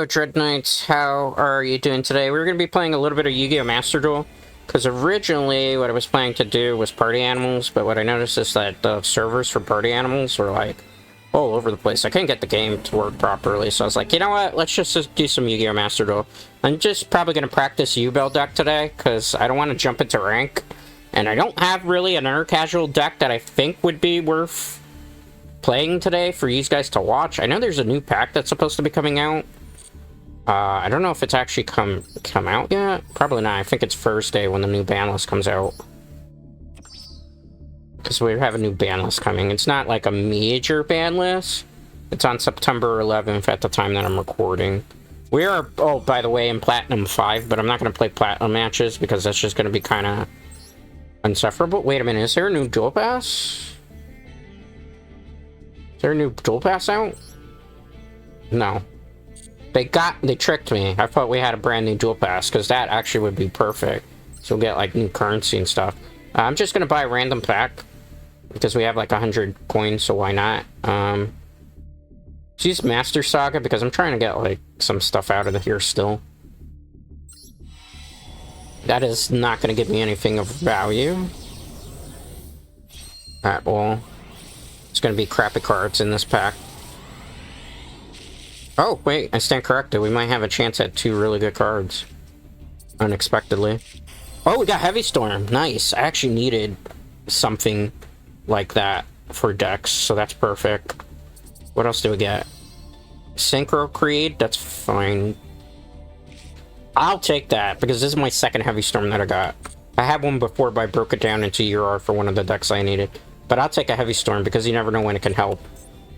Hello, Dread Knights. How are you doing today? We're going to be playing a little bit of Yugioh Master Duel, because originally what I was planning to do was party animals, but what I noticed is that the servers for party animals were like all over the place. I couldn't get the game to work properly, so I was like, you know what? Let's just do some Yugioh Master Duel. I'm just probably going to practice Yubel Deck today, because I don't want to jump into rank, and I don't have really another casual deck that I think would be worth playing today for you guys to watch. I know there's a new pack that's supposed to be coming out. I don't know if it's actually come out yet. Probably not. I think it's Thursday when the new ban list comes out. Because we have a new ban list coming. It's not like a major ban list. It's on September 11th at the time that I'm recording. We are, oh, by the way, in Platinum 5, but I'm not going to play Platinum matches because that's just going to be kind of insufferable. Wait a minute, is there a new Duel Pass? Is there a new Duel Pass out? No. They tricked me. I thought we had a brand new Duel Pass, because that actually would be perfect. So we'll get, like, new currency and stuff. I'm just gonna buy a random pack, because we have, like, 100 coins, so why not? Let's use Master Saga, because I'm trying to get, like, some stuff out of here still. That is not gonna give me anything of value at all. It's gonna be crappy cards in this pack. Oh, wait, I stand corrected. We might have a chance at 2 really good cards. Unexpectedly. Oh, we got Heavy Storm. Nice. I actually needed something like that for decks, so that's perfect. What else do we get? Synchro Creed? That's fine. I'll take that, because this is my second Heavy Storm that I got. I had one before, but I broke it down into UR for one of the decks I needed. But I'll take a Heavy Storm, because you never know when it can help.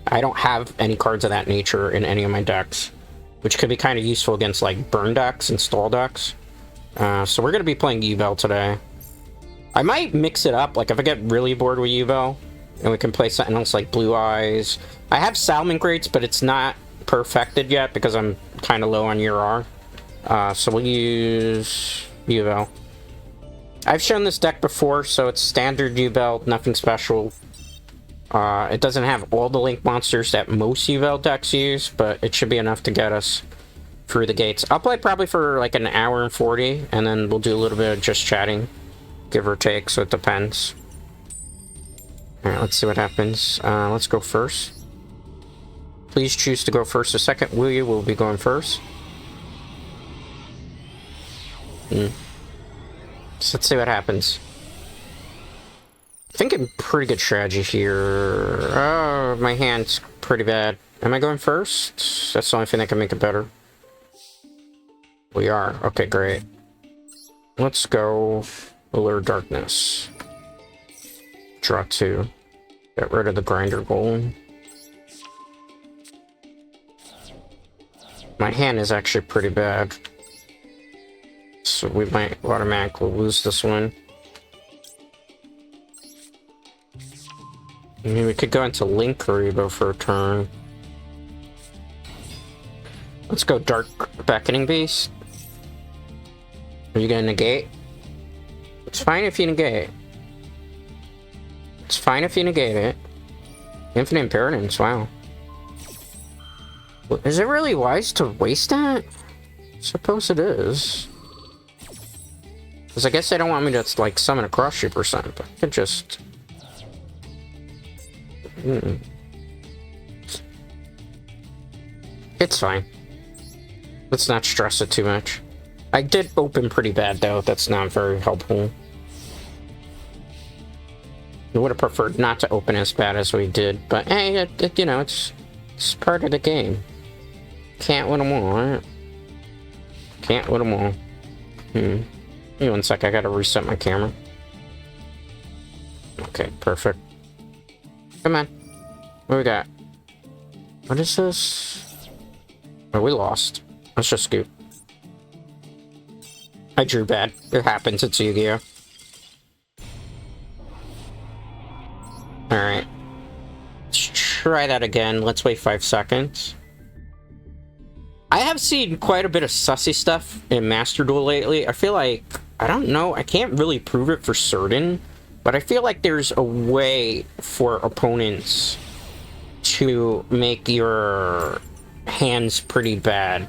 I don't have any cards of that nature in any of my decks, which could be kind of useful against, like, burn decks and stall decks. So we're going to be playing Yubel today. I might mix it up, like, if I get really bored with Yubel, and we can play something else like Blue Eyes. I have Salmon Grates, but it's not perfected yet, because I'm kind of low on UR. So we'll use Yubel. I've shown this deck before, so it's standard Yubel, nothing special. It doesn't have all the link monsters that most Yubel decks use, but it should be enough to get us through the gates. I'll play probably for like an hour and 40, and then we'll do a little bit of just chatting, give or take, so it depends. Alright, let's see what happens. Let's go first. Please choose to go first or second. Will be going first. So let's see what happens. I think I'm pretty good strategy here. Oh, my hand's pretty bad. Am I going first? That's the only thing that can make it better. We are. Okay, great. Let's go Allure Darkness. Draw 2. Get rid of the Grinder Golem. My hand is actually pretty bad. So we might automatically lose this one. I mean, we could go into Link Karibo for a turn. Let's go Dark Beckoning Beast. Are you gonna negate? It's fine if you negate. It's fine if you negate it. Infinite Impertinence, wow. Is it really wise to waste that? Suppose it is. Because I guess they don't want me to, like, summon a Cross Shape or something, but I could just... It's fine. Let's not stress it too much. I did open pretty bad, though. That's not very helpful. I would have preferred not to open as bad as we did, but hey, you know, it's part of the game. Can't win them all, right? Can't win them all. Give me 1 sec, I gotta reset my camera. Okay, perfect. Come on. What we got? What is this? Oh, we lost. Let's just scoop. I drew bad. It happens, it's Yu-Gi-Oh! Alright. Let's try that again. Let's wait 5 seconds. I have seen quite a bit of sussy stuff in Master Duel lately. I feel like, I don't know, I can't really prove it for certain, but I feel like there's a way for opponents to make your hand's pretty bad.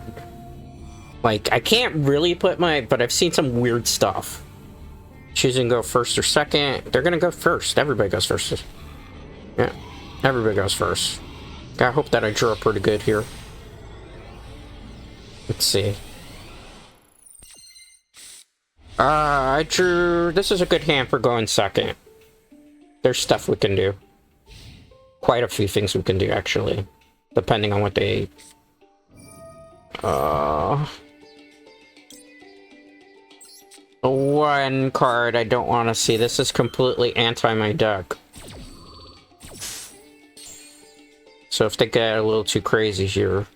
Like, I can't really put my... But I've seen some weird stuff. Choosing to go first or second. They're gonna go first. Everybody goes first. Yeah. Everybody goes first. I hope that I drew up pretty good here. Let's see. I drew... This is a good hand for going second. There's stuff we can do. Quite a few things we can do, actually. Depending on what they... One card I don't want to see. This is completely anti my deck. So if they get a little too crazy here...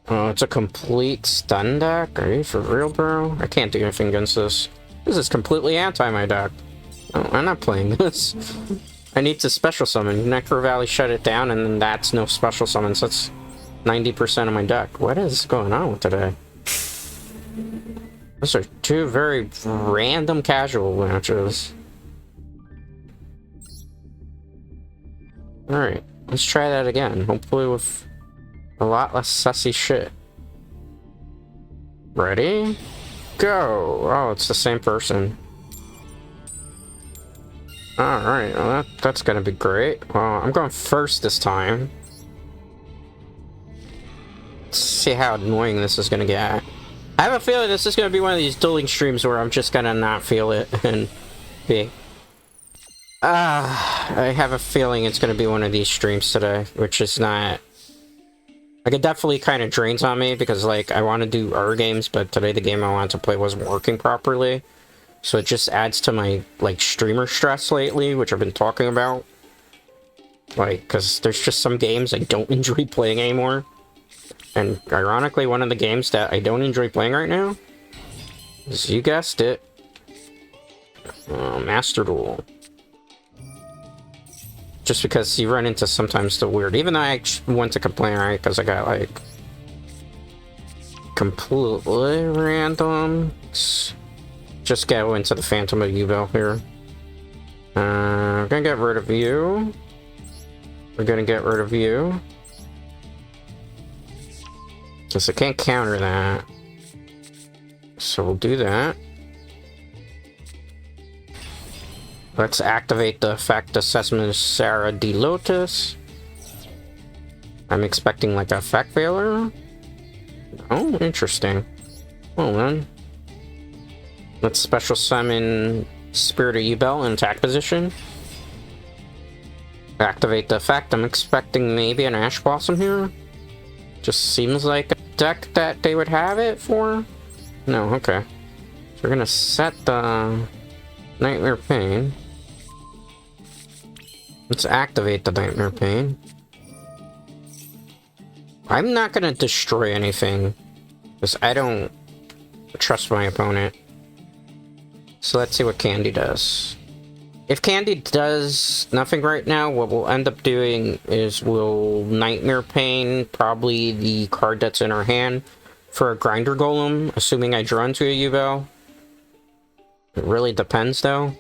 Oh, it's a complete stun deck? Are you for real, bro? I can't do anything against this. This is completely anti my deck. Oh, I'm not playing this. I need to special summon. Necro Valley shut it down, and then that's no special summons. That's 90% of my deck. What is going on with today? Those are two very random casual matches. Alright, let's try that again. Hopefully with a lot less sussy shit. Ready? Go! Oh, it's the same person. Alright, well that's gonna be great. Well, I'm going first this time. Let's see how annoying this is gonna get. I have a feeling this is gonna be one of these dueling streams where I'm just gonna not feel it and be... I have a feeling it's gonna be one of these streams today, which is not... Like, it definitely kind of drains on me, because, like, I want to do our games, but today the game I wanted to play wasn't working properly. So it just adds to my, like, streamer stress lately, which I've been talking about. Like, because there's just some games I don't enjoy playing anymore. And, ironically, one of the games that I don't enjoy playing right now is, you guessed it, Master Duel. Just because you run into sometimes the weird... Even though I went to complain, right? Because I got, like... completely random... Just go into the Phantom of Yubel here. We're gonna get rid of you. We're gonna get rid of you. Because I can't counter that. So we'll do that. Let's activate the effect Assessment of Sarah D. Lotus. I'm expecting like a effect failure. Oh, interesting. Hold on. Let's special summon Spirit of Yubel in attack position. Activate the effect. I'm expecting maybe an Ash Blossom here. Just seems like a deck that they would have it for. No, okay. So we're gonna set the Nightmare Pain. Let's activate the Nightmare Pain. I'm not gonna destroy anything, because I don't trust my opponent. So let's see what Candy does. If Candy does nothing right now, what we'll end up doing is we'll Nightmare Pain probably the card that's in our hand for a Grinder Golem, assuming I draw into a Yubel. It really depends, though.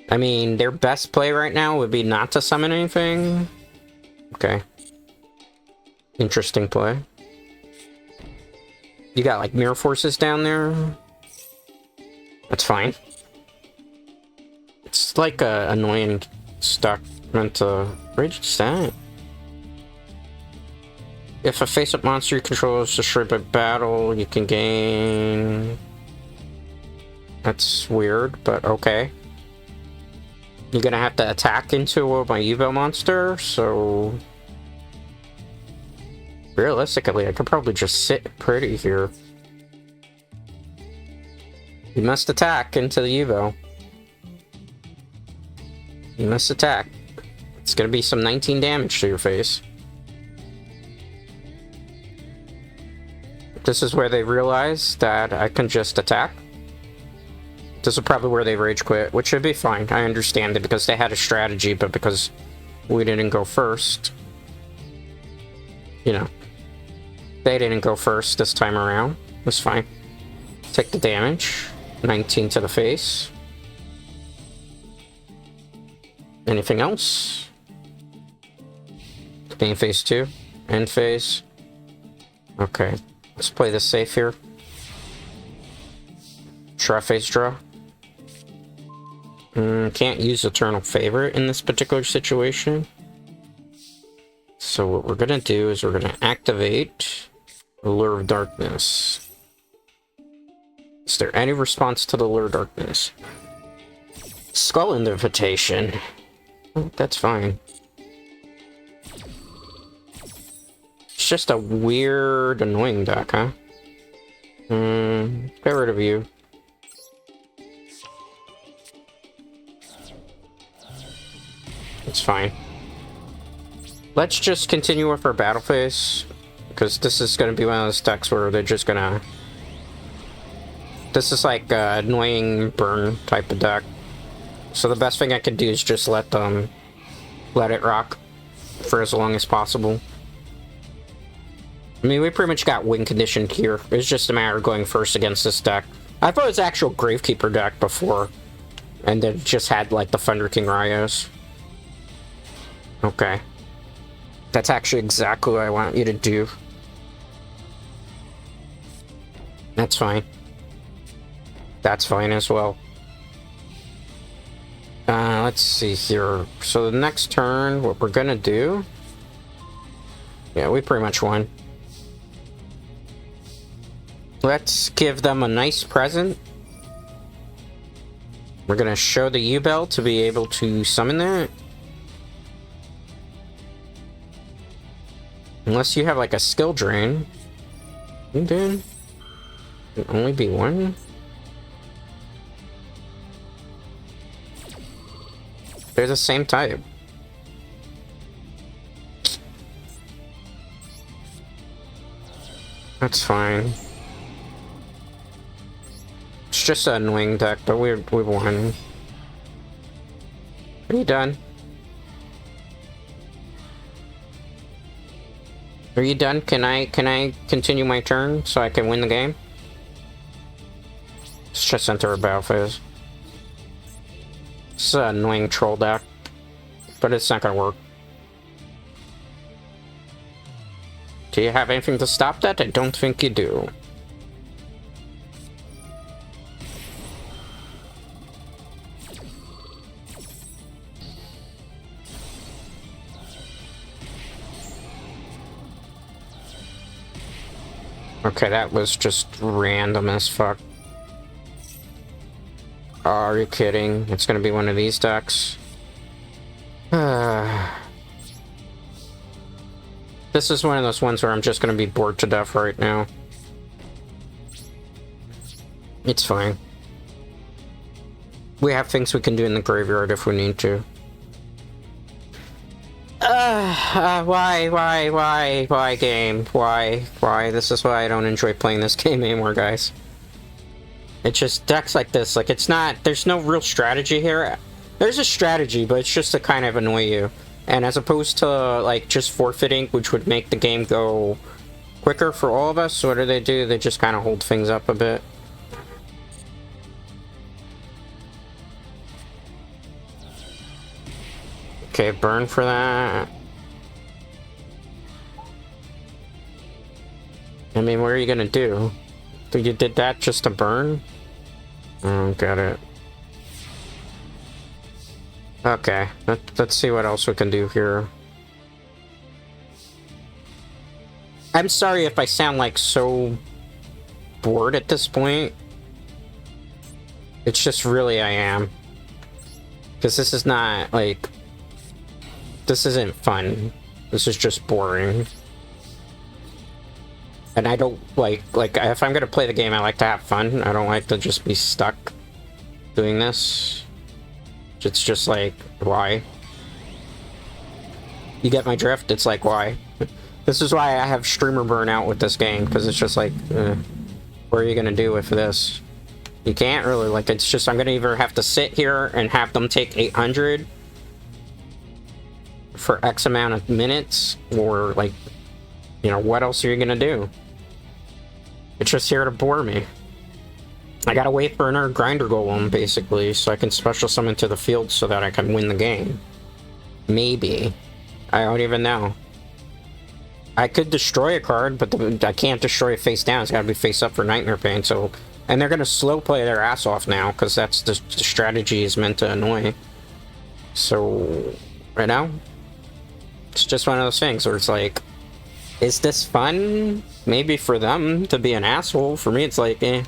I mean, their best play right now would be not to summon anything. Okay. Interesting play. You got, like, Mirror Forces down there. That's fine. It's like a annoying stuck meant to... Where'd that? If a face-up monster you control is destroyed by battle, you can gain... That's weird, but okay. You're gonna have to attack into my Yubel monster, so... Realistically, I could probably just sit pretty here. You must attack into the Yubel. You must attack. It's gonna be some 19 damage to your face. This is where they realize that I can just attack. This is probably where they rage quit, which should be fine. I understand it because they had a strategy, but because we didn't go first, you know, they didn't go first this time around. It's fine. Take the damage. 19 to the face. Anything else? Game phase 2? End phase? Okay. Let's play this safe here. Draw phase draw. Can't use Eternal Favorite in this particular situation. So what we're gonna do is we're gonna activate Lure of Darkness. Is there any response to the Lure of Darkness? Skull Invitation. Oh, that's fine. It's just a weird, annoying deck, huh? Get rid of you. It's fine. Let's just continue with our battle phase, because this is going to be one of those decks where they're just gonna... This is like an annoying burn type of deck. So the best thing I can do is just let it rock for as long as possible. I mean, we pretty much got win conditioned here. It's just a matter of going first against this deck. I thought it was actual Gravekeeper deck before, and then just had like the Thunder King Ryos. Okay. That's actually exactly what I want you to do. That's fine. That's fine as well. Let's see here. So the next turn, what we're gonna do... Yeah, we pretty much won. Let's give them a nice present. We're gonna show the Yubel to be able to summon that. Unless you have like a skill drain. You did? It only be one? They're the same type. That's fine. It's just an annoying deck, but we won. Are you done? Are you done? Can I continue my turn so I can win the game? Let's just enter a battle phase. It's an annoying troll deck, but it's not gonna work. Do you have anything to stop that? I don't think you do. Okay, that was just random as fuck. Oh, are you kidding? It's gonna be one of these decks. This is one of those ones where I'm just gonna be bored to death right now. It's fine. We have things we can do in the graveyard if we need to. Why game? Why? This is why I don't enjoy playing this game anymore, guys. It's just decks like this, like it's not, there's no real strategy here. There's a strategy, but it's just to kind of annoy you. And as opposed to, like, just forfeiting, which would make the game go quicker for all of us, what do? They just kind of hold things up a bit. Okay, burn for that. I mean, what are you gonna do? You did that just to burn? Oh, got it. Okay, let's see what else we can do here. I'm sorry if I sound like so bored at this point. It's just really I am. Because this is not, like... This isn't fun. This is just boring. And I don't like if I'm gonna play the game, I like to have fun. I don't like to just be stuck doing this. It's just like, why? You get my drift? It's like, why? This is why I have streamer burnout with this game, because it's just like, what are you gonna do with this? You can't really, like, it's just, I'm gonna either have to sit here and have them take 800 for X amount of minutes, or, like, you know, what else are you gonna do? It's just here to bore me. I gotta wait for another grinder golem, basically, so I can special summon to the field so that I can win the game. Maybe. I don't even know. I could destroy a card, but I can't destroy it face down. It's gotta be face up for Nightmare Pain, so... And they're gonna slow play their ass off now, because that's the strategy is meant to annoy. So... Right now? It's just one of those things where it's like... Is this fun? Maybe for them to be an asshole. For me, it's like, eh.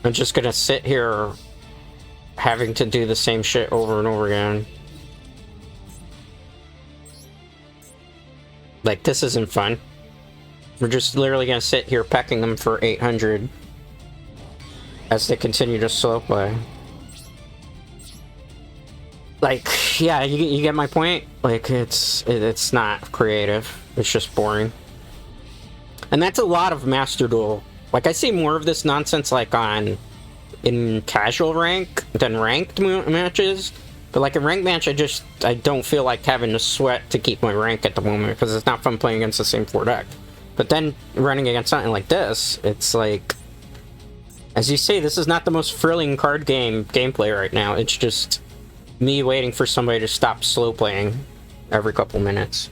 I'm just gonna sit here having to do the same shit over and over again. Like, this isn't fun. We're just literally gonna sit here pecking them for 800 as they continue to slow play. Like, yeah, you get my point? Like, it's not creative. It's just boring. And that's a lot of Master Duel. Like, I see more of this nonsense, like, in casual rank than ranked matches. But, like, in ranked match, I don't feel like having to sweat to keep my rank at the moment, because it's not fun playing against the same 4 deck. But then, running against something like this, it's like... As you say, this is not the most thrilling card gameplay right now. It's just... me waiting for somebody to stop slow playing every couple minutes.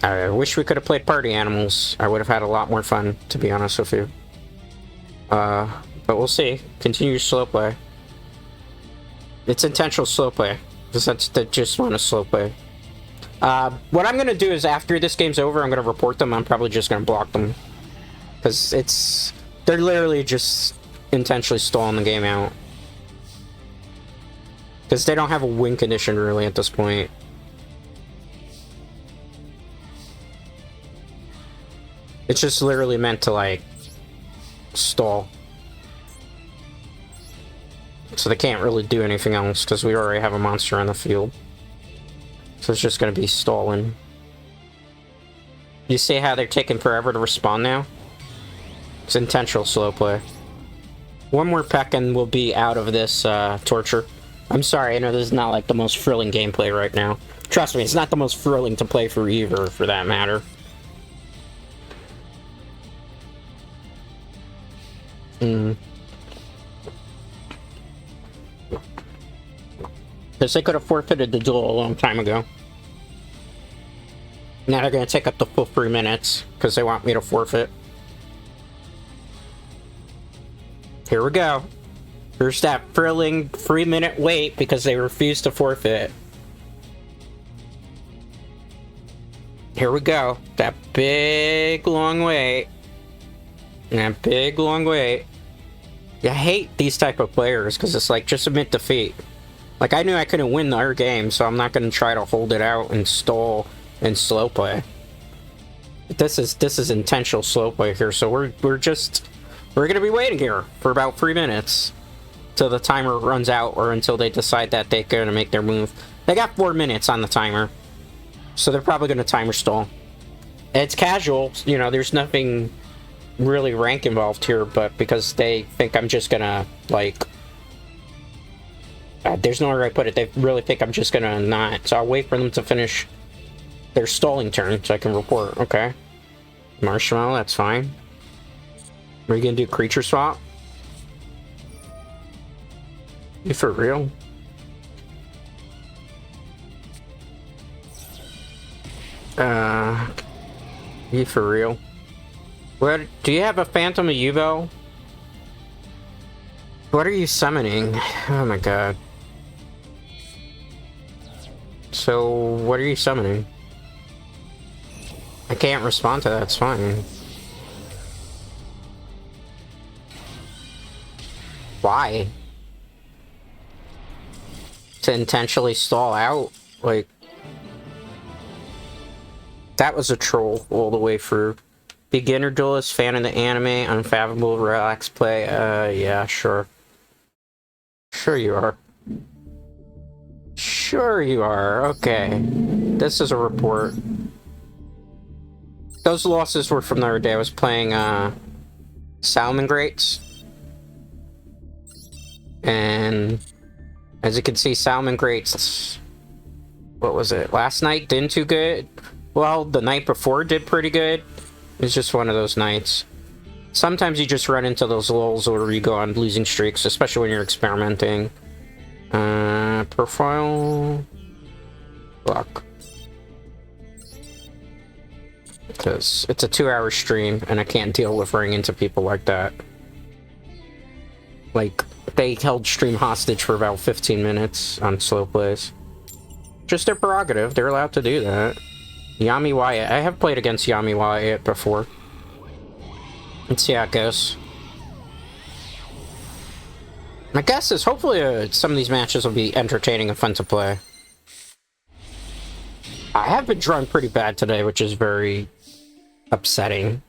I wish we could have played Party Animals. I would have had a lot more fun, to be honest with you. But we'll see. Continue slow play. It's intentional slow play. Because they just want to slow play. What I'm going to do is after this game's over, I'm going to report them. I'm probably just going to block them. Because they're literally just intentionally stalling the game out. Because they don't have a win condition, really, at this point. It's just literally meant to, like, stall. So they can't really do anything else, because we already have a monster on the field. So it's just going to be stalling. You see how they're taking forever to respond now? It's intentional slow play. One more peck and we'll be out of this torture. I'm sorry, I know this is not like the most thrilling gameplay right now. Trust me, it's not the most thrilling to play for either, for that matter. Because they could have forfeited the duel a long time ago. Now they're going to take up the full 3 minutes, because they want me to forfeit. Here we go. Here's that thrilling 3-minute wait because they refuse to forfeit. Here we go. That big long wait. That big long wait. I hate these type of players because it's like, just admit defeat. Like, I knew I couldn't win our game, so I'm not going to try to hold it out and stall and slow play. This is intentional slow play here, so we're going to be waiting here for about 3 minutes. Till the timer runs out, or until they decide that they're going to make their move. They got 4 minutes on the timer. So they're probably going to timer stall. It's casual, you know, there's nothing really rank involved here, but because they think I'm just going to, like... there's no way I put it, they really think I'm just going to not. So I'll wait for them to finish their stalling turn so I can report. Okay. Marshmallow, that's fine. Are you going to do creature swap? You for real? You for real? What? Do you have a Phantom of Yubel? What are you summoning? Oh my god. So, what are you summoning? I can't respond to that, it's fine. Why? To intentionally stall out? Like... That was a troll all the way through. Beginner duelist, fan of the anime, unfathomable, relax play. Yeah, sure. Sure you are. Sure you are. Okay. This is a report. Those losses were from the other day. I was playing, Salmon Grates. And... as you can see, Salmon Grates... What was it? Last night didn't too good. Well, the night before did pretty good. It's just one of those nights. Sometimes you just run into those lulls where you go on losing streaks, especially when you're experimenting. Profile. Block. Because it's a 2-hour stream, and I can't deal with running into people like that. Like, they held stream hostage for about 15 minutes on slow plays. Just their prerogative, they're allowed to do that. Yami Wyatt. I have played against Yami Wyatt before. Let's see how it goes. My guess is hopefully some of these matches will be entertaining and fun to play. I have been drawn pretty bad today, which is very upsetting.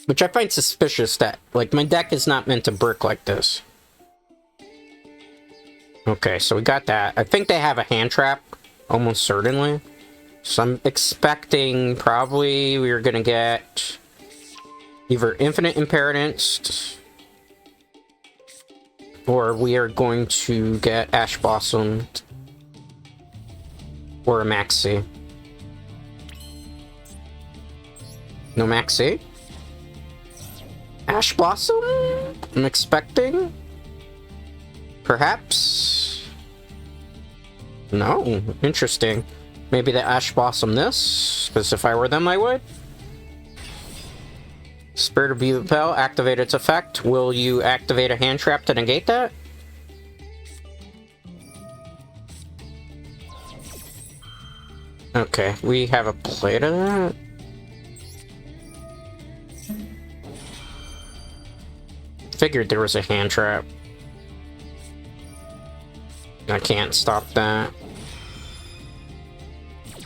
Which I find suspicious that, like, my deck is not meant to brick like this. Okay, so we got that. I think they have a hand trap, almost certainly. So I'm expecting probably we're gonna get either Infinite Impertinence, or we are going to get Ash Blossom, or a Maxi. No Maxi? Ash Blossom? I'm expecting? Perhaps? No. Interesting. Maybe the Ash Blossom this, because if I were them, I would. Spirit of Yubel, activate its effect. Will you activate a hand trap to negate that? Okay, we have a play to that. Figured there was a hand trap. I can't stop that.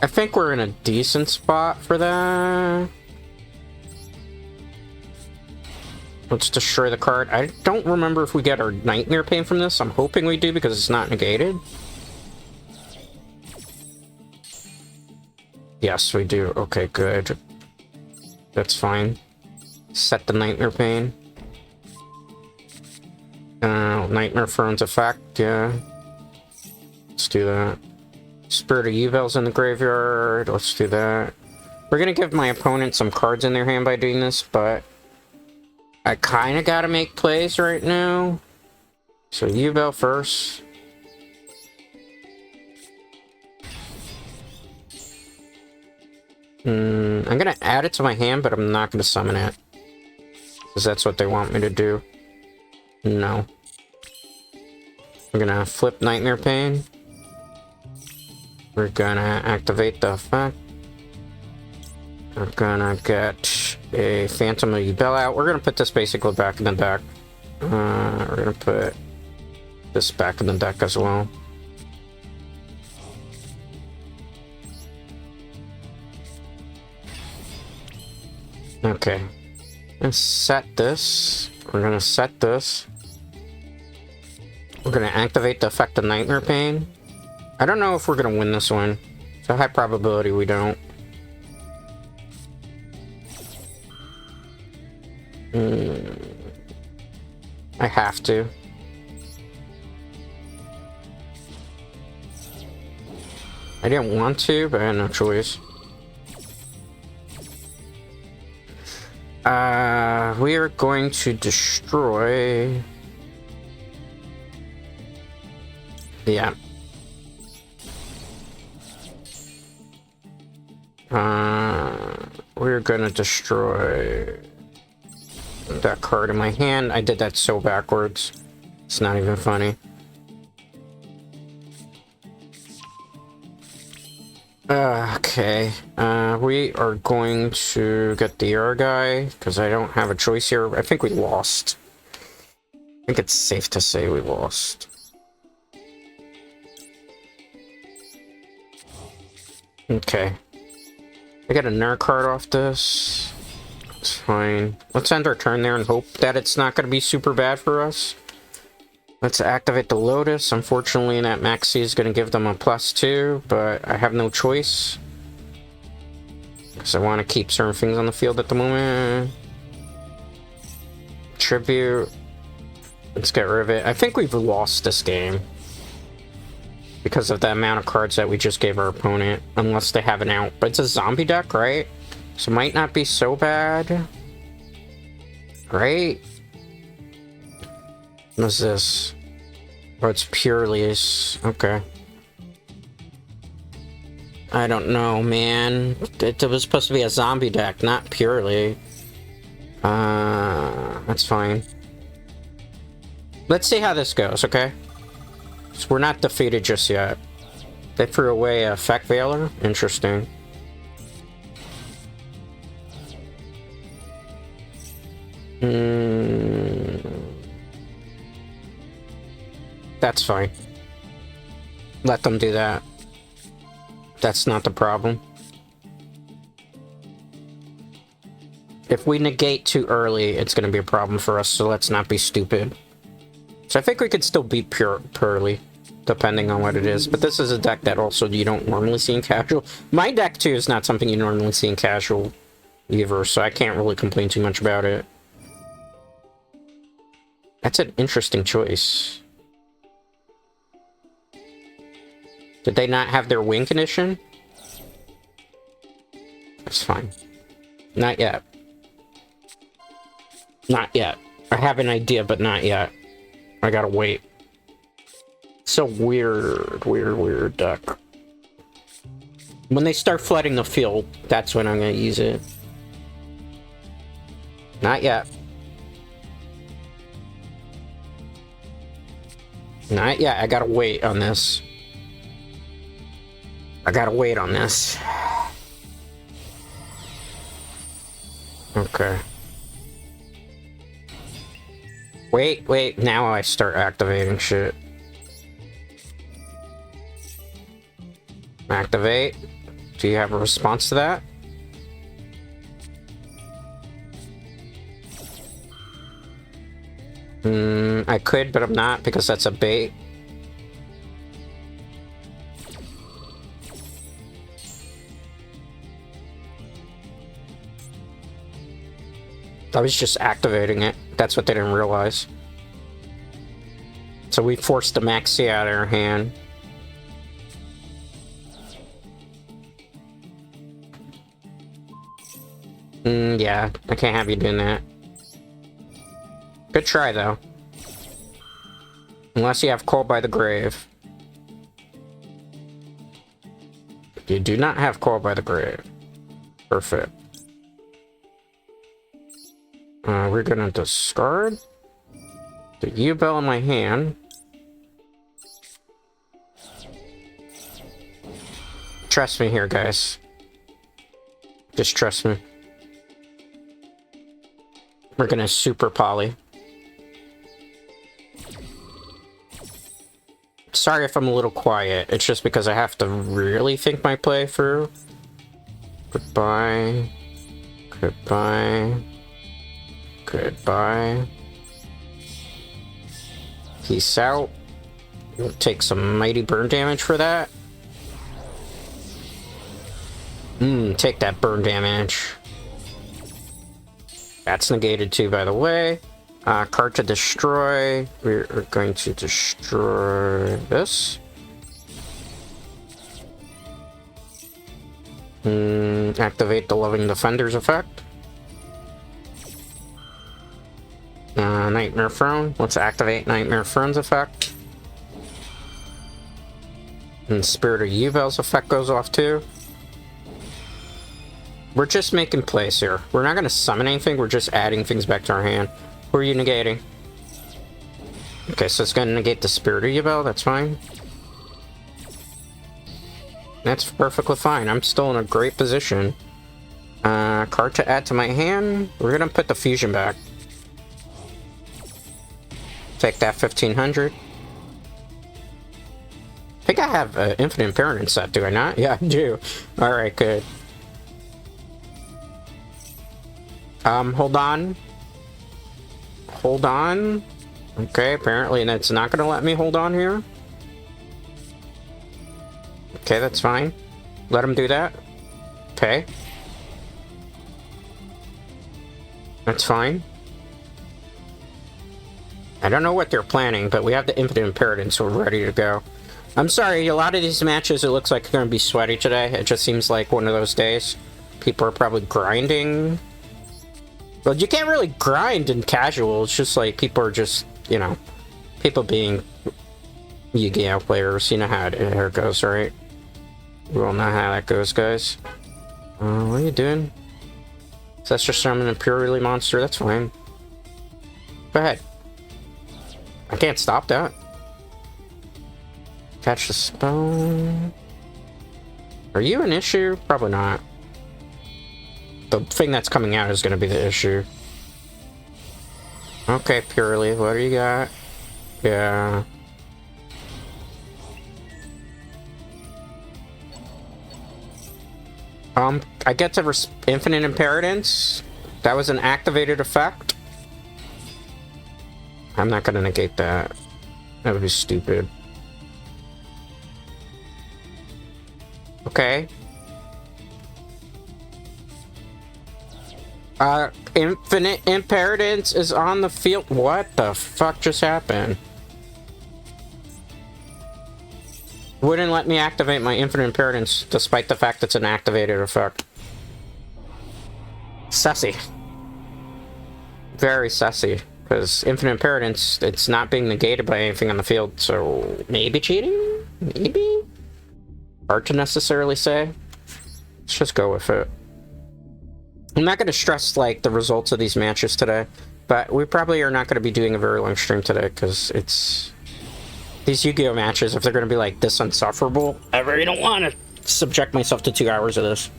I think we're in a decent spot for that. Let's destroy the card. I don't remember if we get our Nightmare Pain from this. I'm hoping we do because it's not negated. Yes, we do. Okay, good. That's fine. Set the Nightmare Pain. Nightmare Throne's effect, yeah. Let's do that. Spirit of Yubel's in the graveyard. Let's do that. We're gonna give my opponent some cards in their hand by doing this, but I kinda gotta make plays right now. So Yubel first. I'm gonna add it to my hand, but I'm not gonna summon it. Because that's what they want me to do. No. We're gonna flip Nightmare Pain. We're gonna activate the effect. We're gonna get a Phantom of Yubel out. We're gonna put this basically back in the deck. We're gonna put this back in the deck as well. Okay. Let's set this. We're gonna set this. We're gonna activate the effect of Nightmare Pain. I don't know if we're gonna win this one. It's a high probability we don't. I have to. I didn't want to, but I had no choice. We are going to destroy... Yeah. We're gonna destroy that card in my hand. I did that so backwards. It's not even funny. Okay. We are going to get the air guy, because I don't have a choice here. I think we lost. I think it's safe to say we lost. Okay. I got a Nerd card off this. It's fine. Let's end our turn there and hope that it's not going to be super bad for us. Let's activate the Lotus. Unfortunately, that Maxi is going to give them a +2, but I have no choice. Because I want to keep certain things on the field at the moment. Tribute. Let's get rid of it. I think we've lost this game. Because of the amount of cards that we just gave our opponent. Unless they have an out. But it's a zombie deck, right? So it might not be so bad. Right? What's this? Oh, it's purely... Okay. I don't know, man. It was supposed to be a zombie deck, not purely. That's fine. Let's see how this goes, okay? So we're not defeated just yet. They threw away a Effect Veiler? Interesting. That's fine. Let them do that. That's not the problem. If we negate too early, it's going to be a problem for us, so let's not be stupid. So I think we could still beat Purely, depending on what it is. But this is a deck that also you don't normally see in casual. My deck, too, is not something you normally see in casual either, so I can't really complain too much about it. That's an interesting choice. Did they not have their win condition? That's fine. Not yet. Not yet. I have an idea, but not yet. I gotta wait. So weird deck. When they start flooding the field, that's when I'm gonna use it. Not yet. Not yet. I gotta wait on this. I gotta wait on this. Okay. Wait, now I start activating shit. Activate. Do you have a response to that? I could, but I'm not, because that's a bait. I was just activating it. That's what they didn't realize. So we forced the Maxi out of our hand. Yeah, I can't have you doing that. Good try, though. Unless you have Cold by the Grave. You do not have Cold by the Grave. Perfect. We're gonna discard the Yubel in my hand. Trust me here, guys. Just trust me. We're gonna super poly. Sorry if I'm a little quiet. It's just because I have to really think my play through. Goodbye. Goodbye. Goodbye. Peace out. We'll take some mighty burn damage for that. Take that burn damage. That's negated too, by the way. Card to destroy. We're going to destroy this. Activate the Loving Defender's effect. Nightmare Throne. Let's activate Nightmare Throne's effect. And Spirit of Yubel's effect goes off too. We're just making plays here. We're not going to summon anything, we're just adding things back to our hand. Who are you negating? Okay, so it's going to negate the Spirit of Yubel, that's fine. That's perfectly fine. I'm still in a great position. Card to add to my hand. We're going to put the fusion back. Take that 1500. I think I have Infinite Impermanence set, do I not? Yeah, I do. Alright, good. Hold on. Hold on. Okay, apparently it's not going to let me hold on here. Okay, that's fine. Let him do that. Okay. That's fine. I don't know what they're planning, but we have the Infinite Impermanence, so we're ready to go. I'm sorry, a lot of these matches, it looks like they're going to be sweaty today. It just seems like one of those days. People are probably grinding. Well, you can't really grind in casual. It's just like people are just, you know, people being Yu-Gi-Oh players. You know how it goes, right? We all know how that goes, guys. What are you doing? So that's just summon a purely monster. That's fine. Go ahead. I can't stop that. Catch the spell. Are you an issue? Probably not. The thing that's coming out is going to be the issue. Okay, purely. What do you got? Yeah. I get to infinite inheritance. That was an activated effect. I'm not gonna negate that. That would be stupid. Okay. Infinite inheritance is on the field. What the fuck just happened? Wouldn't let me activate my infinite inheritance despite the fact it's an activated effect. Sussy. Very sussy. Because infinite inheritance, it's not being negated by anything on the field, so maybe cheating? Maybe? Hard to necessarily say. Let's just go with it. I'm not going to stress, like, the results of these matches today, but we probably are not going to be doing a very long stream today, because it's... These Yu-Gi-Oh matches, if they're going to be, like, this unsufferable, I really don't want to subject myself to 2 hours of this.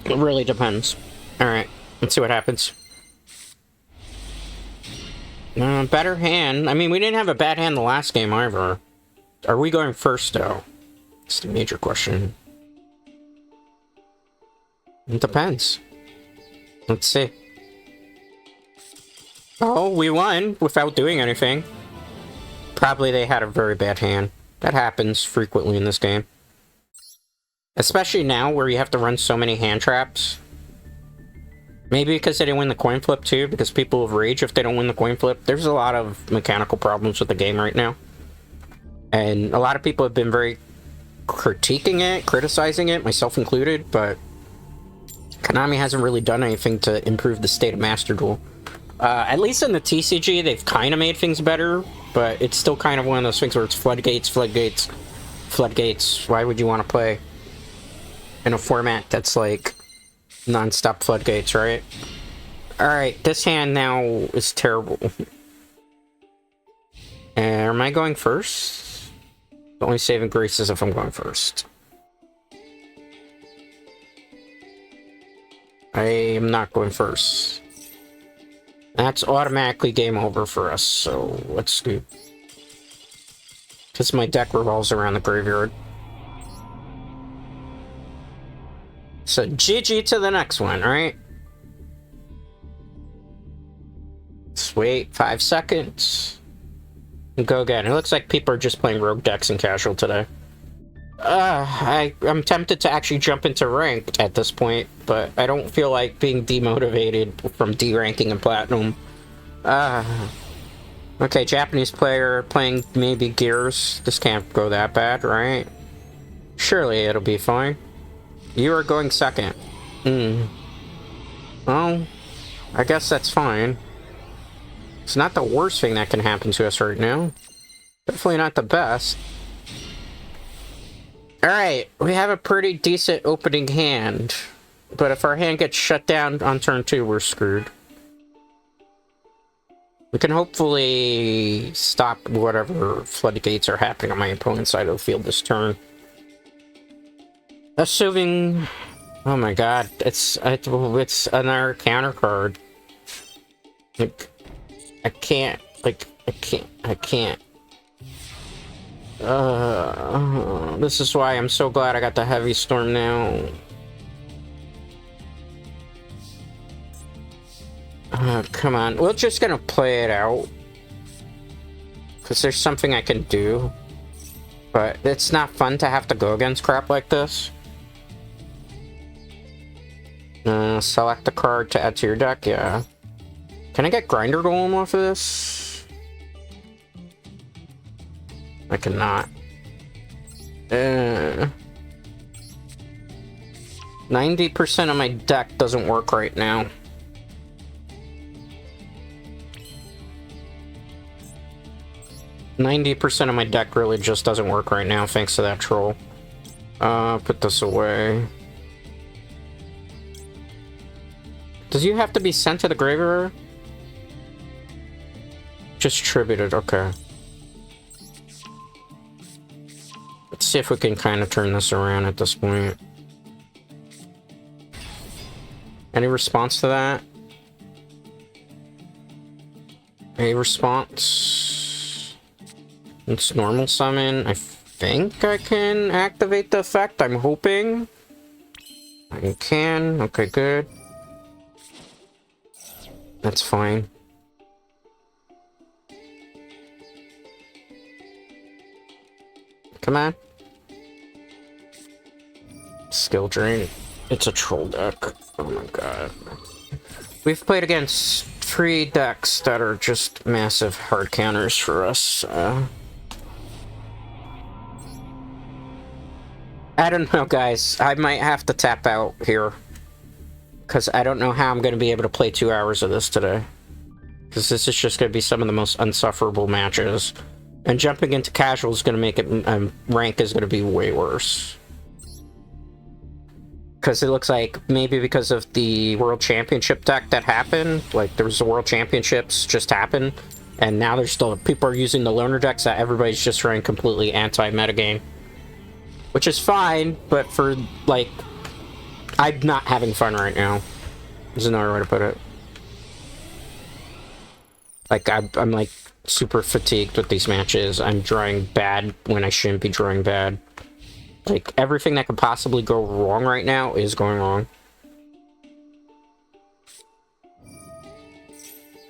It really depends. Alright, let's see what happens. Better hand. I mean, we didn't have a bad hand the last game either. Are we going first, though? It's the major question. It depends. Let's see. Oh, we won without doing anything. Probably they had a very bad hand. That happens frequently in this game. Especially now where you have to run so many hand traps. Maybe because they didn't win the coin flip too, because people will rage if they don't win the coin flip. There's a lot of mechanical problems with the game right now. And a lot of people have been very critiquing it, criticizing it, myself included, but Konami hasn't really done anything to improve the state of Master Duel. At least in the TCG, they've kind of made things better, but it's still kind of one of those things where it's floodgates, floodgates, floodgates. Why would you want to play in a format that's like non-stop floodgates, right? Alright, this hand now is terrible. Am I going first? Only saving graces if I'm going first. I am not going first. That's automatically game over for us, so let's do... Because my deck revolves around the graveyard. So, GG to the next one, right? Let's wait 5 seconds. And go again. It looks like people are just playing rogue decks and casual today. I'm tempted to actually jump into ranked at this point, but I don't feel like being demotivated from D-ranking and platinum. Okay, Japanese player playing maybe Gears. This can't go that bad, right? Surely it'll be fine. You are going second. Well, I guess that's fine. It's not the worst thing that can happen to us right now. Definitely not the best. Alright, we have a pretty decent opening hand. But if our hand gets shut down on turn 2, we're screwed. We can hopefully stop whatever floodgates are happening on my opponent's side of the field this turn. Assuming... Oh my god, it's another counter card. Like, I can't. This is why I'm so glad I got the heavy storm now. Come on. We're just gonna play it out. Because there's something I can do. But it's not fun to have to go against crap like this. Select a card to add to your deck, yeah. Can I get Grinder Golem off of this? I cannot. 90% of my deck doesn't work right now. %90 of my deck really just doesn't work right now, thanks to that troll. Put this away. Does you have to be sent to the graveyard? Just tributed, okay. Let's see if we can kind of turn this around at this point. Any response to that? A response? It's normal summon. I think I can activate the effect. I'm hoping. I can. Okay, good. That's fine. Come on. Skill drain. It's a troll deck. Oh my god. We've played against 3 decks that are just massive hard counters for us. I don't know, guys. I might have to tap out here. Because I don't know how I'm going to be able to play 2 hours of this today. Because this is just going to be some of the most unsufferable matches. And jumping into casual is going to make it... rank is going to be way worse. Because it looks like maybe because of the World Championship deck that happened. Like, there was the World Championships just happened. And now there's still... people are using the loner decks that everybody's just running completely anti-metagame. Which is fine, but for, like... I'm not having fun right now. There's another way to put it. Like, I'm like, super fatigued with these matches. I'm drawing bad when I shouldn't be drawing bad. Like, everything that could possibly go wrong right now is going wrong.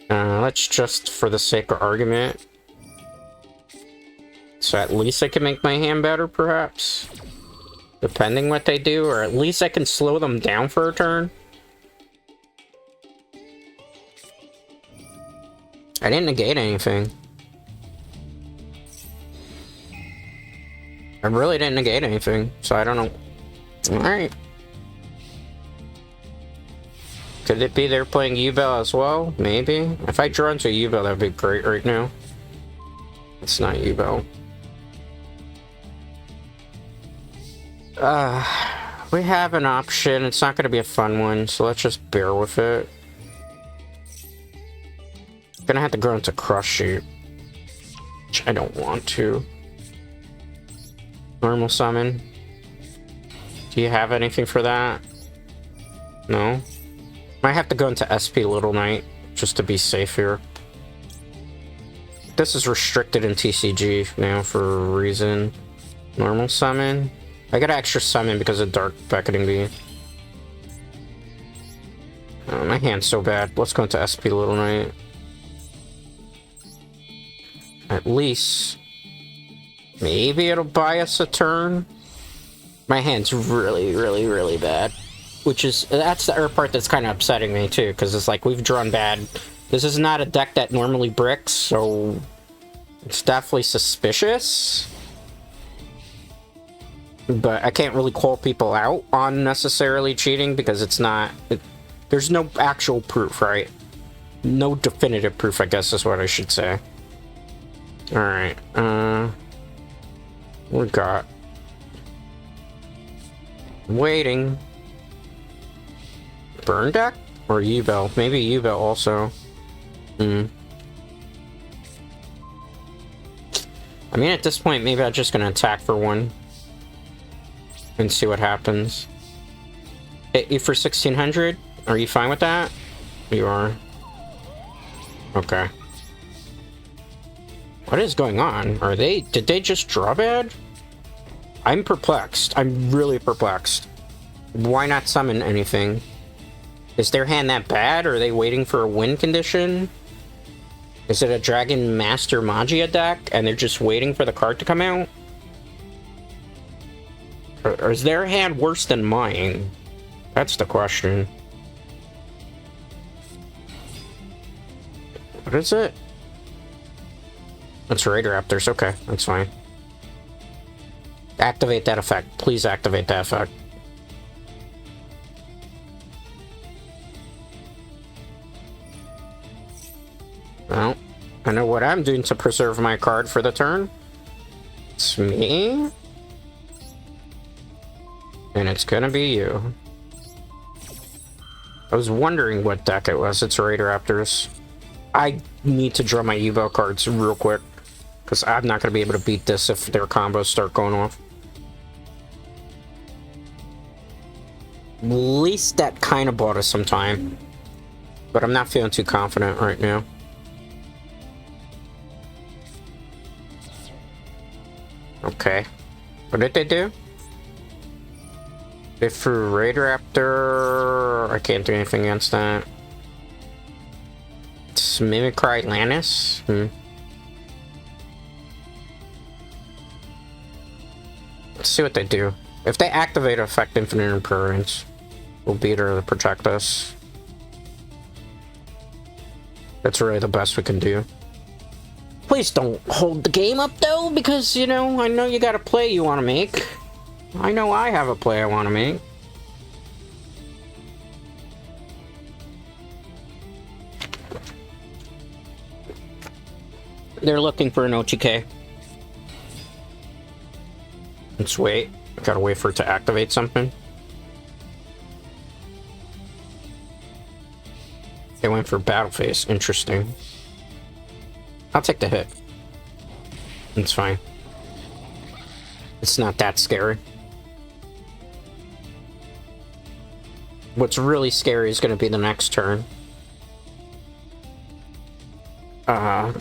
Let's just, for the sake of argument... So at least I can make my hand better, perhaps? Depending what they do, or at least I can slow them down for a turn. I didn't negate anything. I really didn't negate anything, so I don't know. Alright. Could it be they're playing Yubel as well? Maybe. If I draw into Yubel, that'd be great right now. It's not Yubel. We have an option. It's not going to be a fun one, so let's just bear with it. Gonna have to go into Crush Sheet, which I don't want to. Normal summon. Do you have anything for that? No? Might have to go into SP Little Knight, just to be safe here. This is restricted in TCG now for a reason. Normal summon. I got extra summon because of Dark Beckoning Bee. Oh, my hand's so bad. Let's go into SP Little Knight. At least... maybe it'll buy us a turn. My hand's really, really, really bad. Which is... that's the other part that's kind of upsetting me, too. Because it's like, we've drawn bad. This is not a deck that normally bricks, so... it's definitely suspicious. But I can't really call people out on necessarily cheating because it's not... there's no actual proof, right? No definitive proof, I guess is what I should say. Alright, what we got? Waiting. Burn deck? Or Yubel? Maybe Yubel also. I mean, at this point, maybe I'm just gonna attack for 1. And see what happens. Hit you for 1600? Are you fine with that? You are. Okay. What is going on? Are they... did they just draw bad? I'm perplexed. I'm really perplexed. Why not summon anything? Is their hand that bad? Or are they waiting for a win condition? Is it a Dragon Master Magia deck? And they're just waiting for the card to come out? Or is their hand worse than mine? That's the question. What is it? It's Raider Raptors. Okay, that's fine. Activate that effect. Please activate that effect. Well, I know what I'm doing to preserve my card for the turn. It's me. And it's gonna be you. I was wondering what deck it was. It's Raider Raptors. I need to draw my Yubel cards real quick, because I'm not gonna be able to beat this if their combos start going off. At least that kind of bought us some time. But I'm not feeling too confident right now. Okay. What did they do? They threw Raider Raptor. I can't do anything against that. It's Mimicry Lannis? Let's see what they do. If they activate Effect Infinite Impermanence, we'll beat her to protect us. That's really the best we can do. Please don't hold the game up, though, because, you know, I know you got a play you want to make. I know I have a play I want to make. They're looking for an OTK. Let's wait. Gotta wait for it to activate something. They went for Battle Phase. Interesting. I'll take the hit. It's fine. It's not that scary. What's really scary is going to be the next turn.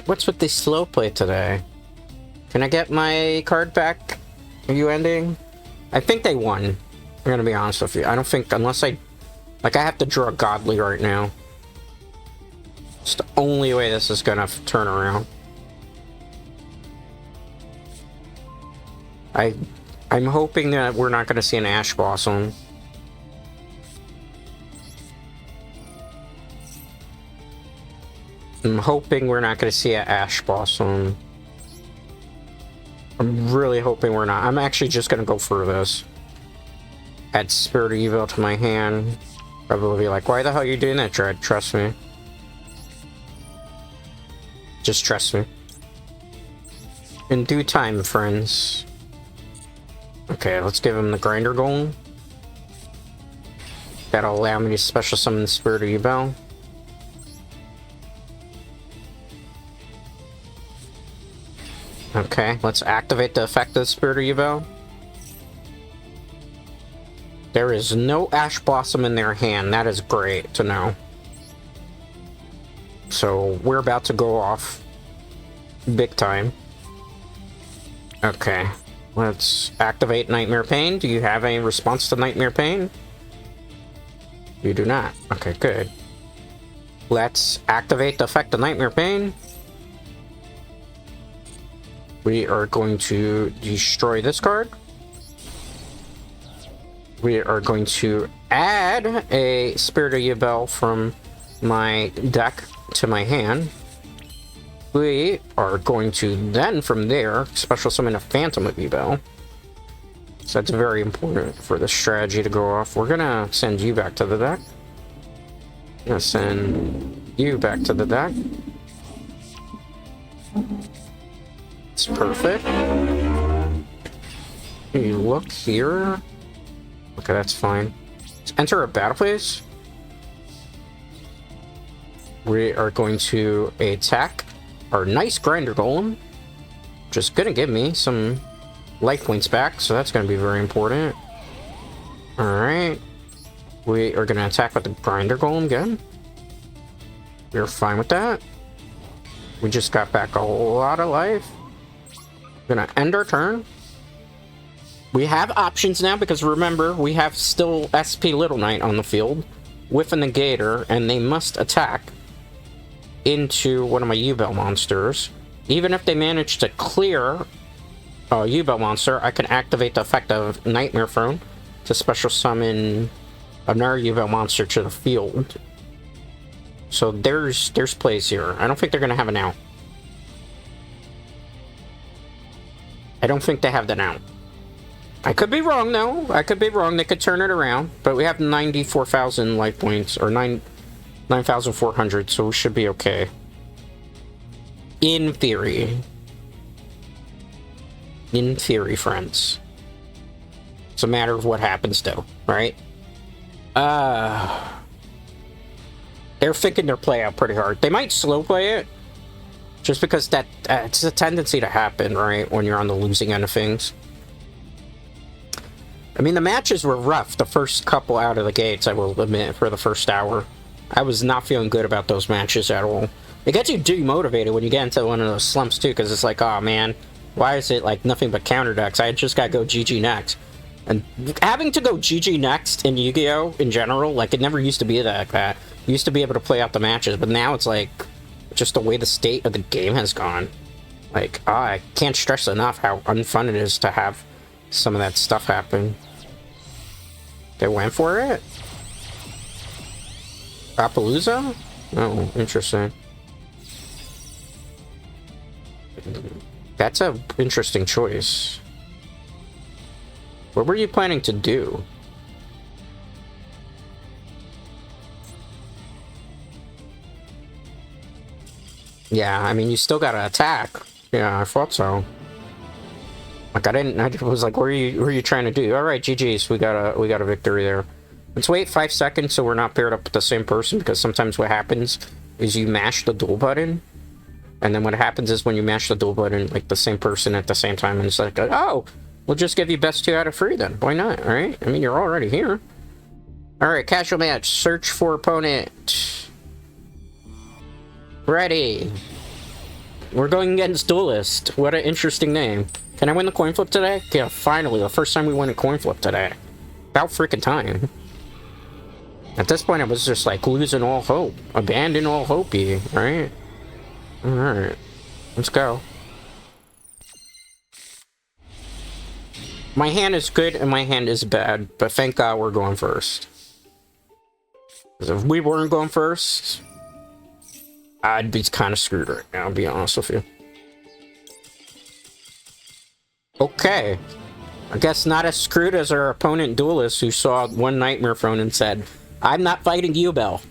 What's with the slow play today? Can I get my card back? Are you ending? I think they won. I'm going to be honest with you. I don't think, unless I... Like, I have to draw Godly right now. It's the only way this is going to turn around. I'm hoping that we're not going to see an Ash Blossom. I'm hoping we're not going to see an Ash Blossom. I'm really hoping we're not. I'm actually just going to go for this. Add Spirit of Evil to my hand. Probably be like, why the hell are you doing that, Dread? Trust me. Just trust me. In due time, friends. Okay, let's give him the Grinder Golem. That'll allow me to special summon the Spirit of Yubel. Okay, let's activate the effect of the Spirit of Yubel. There is no Ash Blossom in their hand. That is great to know. So, we're about to go off. Big time. Okay. Let's activate Nightmare Pain. Do you have any response to Nightmare Pain? You do not. Okay, good. Let's activate the effect of Nightmare Pain. We are going to destroy this card. We are going to add a Spirit of Yubel from my deck to my hand. We are going to then, from there, special summon a Phantom of Yubel. So that's very important for the strategy to go off. We're gonna send you back to the deck. Gonna send you back to the deck. It's perfect. You look here. Okay, that's fine. Let's enter a battle phase. We are going to attack our nice Grinder Golem, which is gonna give me some life points back, so that's gonna be very important. Alright. We are gonna attack with the Grinder Golem again. We're fine with that. We just got back a whole lot of life. We're gonna end our turn. We have options now, because remember, we have still SP Little Knight on the field with a Negator, and they must attack into one of my Yubel monsters. Even if they manage to clear a Yubel monster, I can activate the effect of Nightmare Throne to special summon another Yubel monster to the field. So there's plays here. I don't think they're gonna have an out. I don't think they have the out. I could be wrong, though. I could be wrong. They could turn it around. But we have 94,000 life points, or 9,400, so we should be okay. In theory. In theory, friends. It's a matter of what happens, though, right? They're thinking their play out pretty hard. They might slow play it, just because that it's a tendency to happen, right, when you're on the losing end of things. I mean, the matches were rough the first couple out of the gates, I will admit, for the first hour. I was not feeling good about those matches at all. It gets you demotivated when you get into one of those slumps, too, because it's like, oh, man, why is it, like, nothing but counter decks? I just gotta go GG next. And having to go GG next in Yu-Gi-Oh! In general, like, it never used to be like that. You used to be able to play out the matches, but now it's like, just the way the state of the game has gone. Like, I can't stress enough how unfun it is to have some of that stuff happen. They went for it? Appaloosa? Oh, interesting. That's an interesting choice. What were you planning to do? Yeah, I mean, you still gotta attack. Yeah, I thought so. Like, I was like, what are you trying to do? Alright, GG's, we got a victory there. Let's wait 5 seconds so we're not paired up with the same person, because sometimes what happens is you mash the duel button, and then what happens is when you mash the duel button, like, the same person at the same time, and it's like, oh, we'll just give you best 2 out of 3 then. Why not, alright? I mean, you're already here. Alright, casual match. Search for opponent. Ready. We're going against Duelist. What an interesting name. Can I win the coin flip today? Yeah, finally. The first time we win a coin flip today. About freaking time. At this point, I was just like losing all hope. Abandon all hope-y, right? Alright. Let's go. My hand is good and my hand is bad, but thank God we're going first. Because if we weren't going first, I'd be kind of screwed right now, I'll be honest with you. Okay. I guess not as screwed as our opponent Duelist, who saw one Nightmare Throne and said, I'm not fighting Yubel.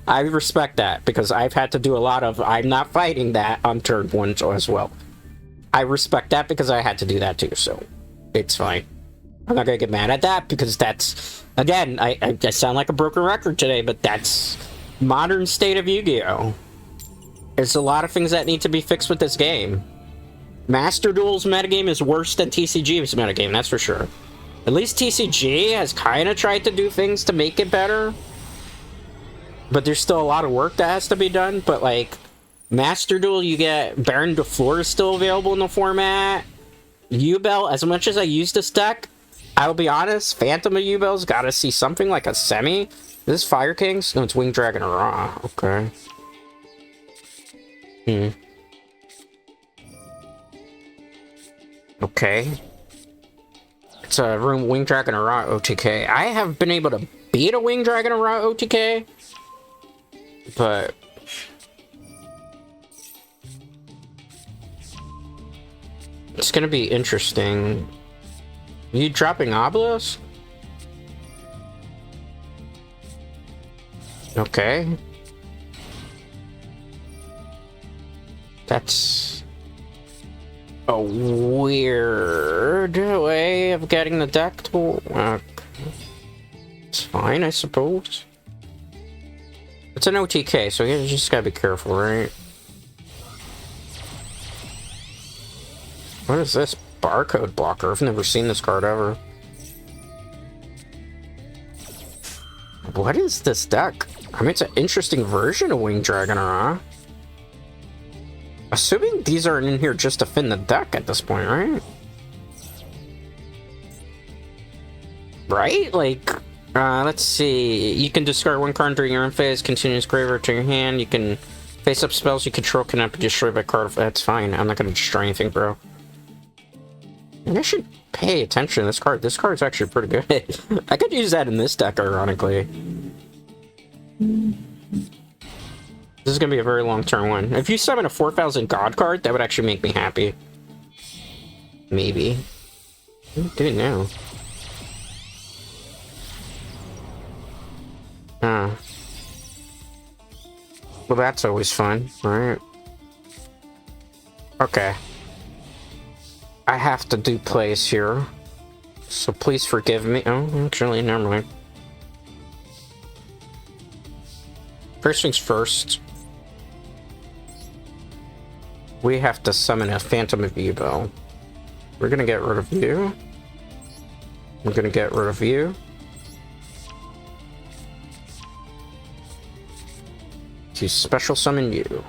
I respect that, because I've had to do a lot of I'm not fighting that on turn 1 as well. I respect that because I had to do that too, so it's fine. I'm not gonna get mad at that, because that's, again, I sound like a broken record today, but that's modern state of Yu-Gi-Oh! There's a lot of things that need to be fixed with this game. Master Duel's metagame is worse than TCG's metagame, that's for sure. At least TCG has kind of tried to do things to make it better. But there's still a lot of work that has to be done. But, like, Master Duel, you get Baron de Fleur is still available in the format. Yubel, as much as I use this deck, I'll be honest, Phantom of Yubel's gotta see something like a semi. Is this Fire Kings? No, it's Winged Dragon or Raw. Okay. Okay. It's a Winged Dragon or Raw OTK. I have been able to beat a Winged Dragon or Raw OTK, but it's gonna be interesting. You dropping Obelisk? Okay. That's a weird way of getting the deck to... it's fine, I suppose. It's an OTK, so you just gotta be careful, right? What is this? Barcode blocker? I've never seen this card ever. What is this deck? I mean, it's an interesting version of Winged Dragon, huh? Assuming these aren't in here just to fin the deck at this point, right? Right? Like, let's see. You can discard 1 card during your end phase, continuous graveyard to your hand. You can face up spells you control cannot be destroyed by card. That's fine. I'm not gonna destroy anything, bro. And I should pay attention to this card. This card's actually pretty good. I could use that in this deck, ironically. This is gonna be a very long turn one. If you summon a 4,000 God card, that would actually make me happy. Maybe. Didn't know. Well, that's always fun, right? Okay. I have to do plays here. So please forgive me. Oh, actually, never mind. First things first. We have to summon a Phantom of Yubel. We're gonna get rid of you. I'm gonna get rid of you. To special summon you.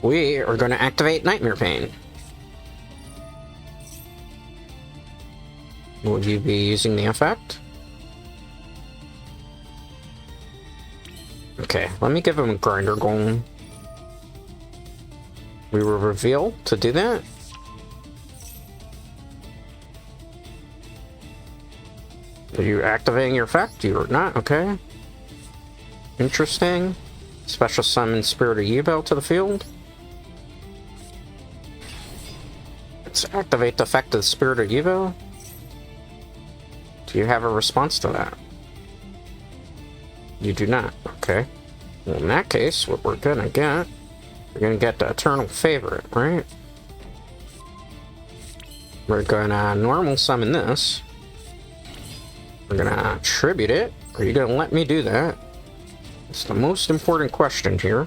We are gonna activate Nightmare Pain. Would you be using the effect? Okay, let me give him a Grinder Golem. We will reveal to do that. Are you activating your effect? You are not, okay. Interesting. Special summon Spirit of Yubel to the field. Let's activate the effect of the Spirit of Yubel. Do you have a response to that? You do not, okay. Well, in that case, what we're gonna get, we're gonna get the Eternal Favorite, right? We're gonna normal summon this. We're gonna tribute it. Are you gonna let me do that? It's the most important question here.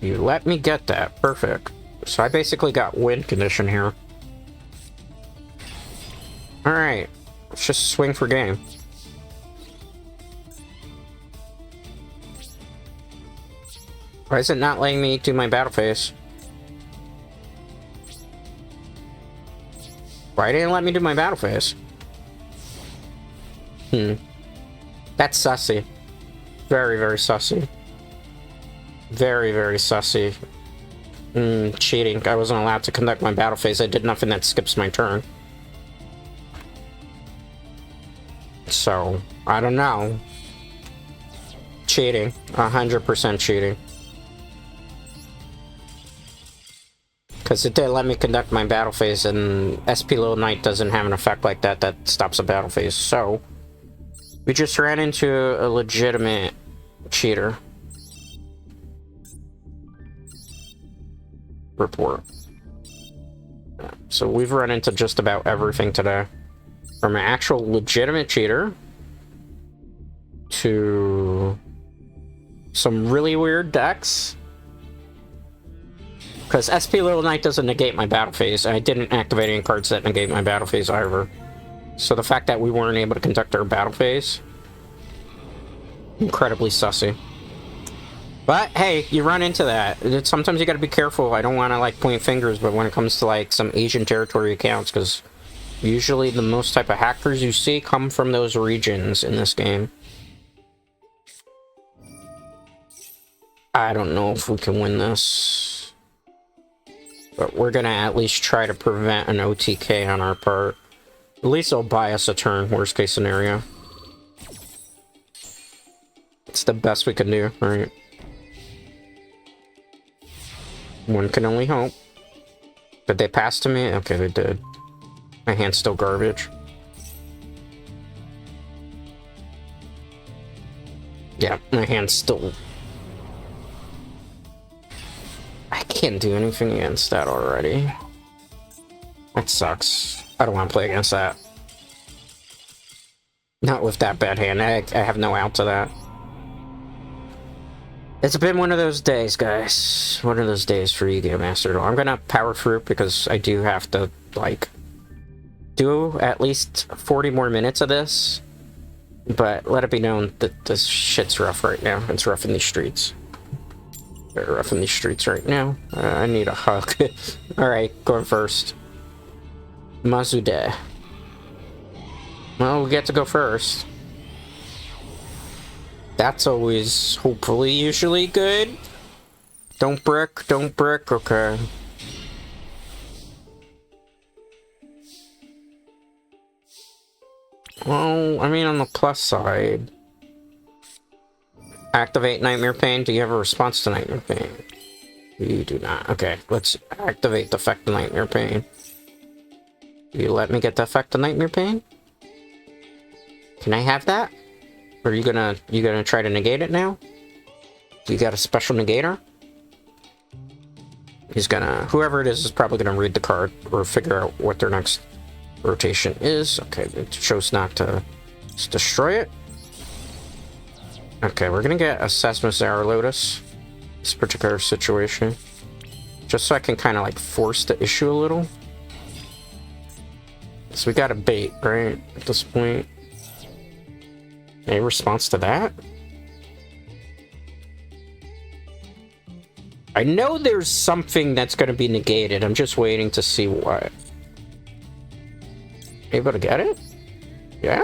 You let me get that. Perfect. So I basically got win condition here. Alright. Let's just swing for game. Why is it not letting me do my battle phase? Why didn't it let me do my battle phase? That's sussy. Very, very sussy. Very, very sussy. Cheating. I wasn't allowed to conduct my battle phase. I did nothing that skips my turn. So, I don't know. Cheating. 100% cheating. Because it did let me conduct my battle phase, and SP Little Knight doesn't have an effect like that that stops a battle phase. So, we just ran into a legitimate cheater. Report. So we've run into just about everything today. From an actual legitimate cheater to some really weird decks. Because SP Little Knight doesn't negate my battle phase. I didn't activate any cards that negate my battle phase either. So the fact that we weren't able to conduct our battle phase, incredibly sussy. But hey, you run into that. Sometimes you gotta be careful. I don't want to like point fingers, but when it comes to like some Asian territory accounts, because usually the most type of hackers you see come from those regions in this game. I don't know if we can win this, but we're gonna at least try to prevent an OTK on our part. At least they'll buy us a turn, worst case scenario. It's the best we can do, right? One can only hope. Did they pass to me? Okay, they did. My hand's still garbage. Yeah, my hand's still... I can't do anything against that already. That sucks. I don't want to play against that. Not with that bad hand. I have no out to that. It's been one of those days, guys. One of those days for Yugioh Master Duel. I'm gonna power through because I do have to, like, do at least 40 more minutes of this. But let it be known that this shit's rough right now. It's rough in these streets. Very rough in these streets right now. I need a hug. Alright, going first. Mazude. Well, we get to go first. That's always, hopefully, usually good. Don't brick, okay. Well, I mean, on the plus side... Activate Nightmare Pain. Do you have a response to Nightmare Pain? You do not. Okay, let's activate the effect of Nightmare Pain. Do you let me get the effect of Nightmare Pain? Can I have that? Or are you gonna try to negate it now? You got a special negator? He's gonna... Whoever it is probably gonna read the card or figure out what their next rotation is. Okay, it chose not to destroy it. Okay, we're gonna get a Seismus Arrow Lotus. This particular situation. Just so I can kind of like force the issue a little. So we got a bait, right? At this point. Any response to that? I know there's something that's going to be negated. I'm just waiting to see what. Able to get it? Yeah?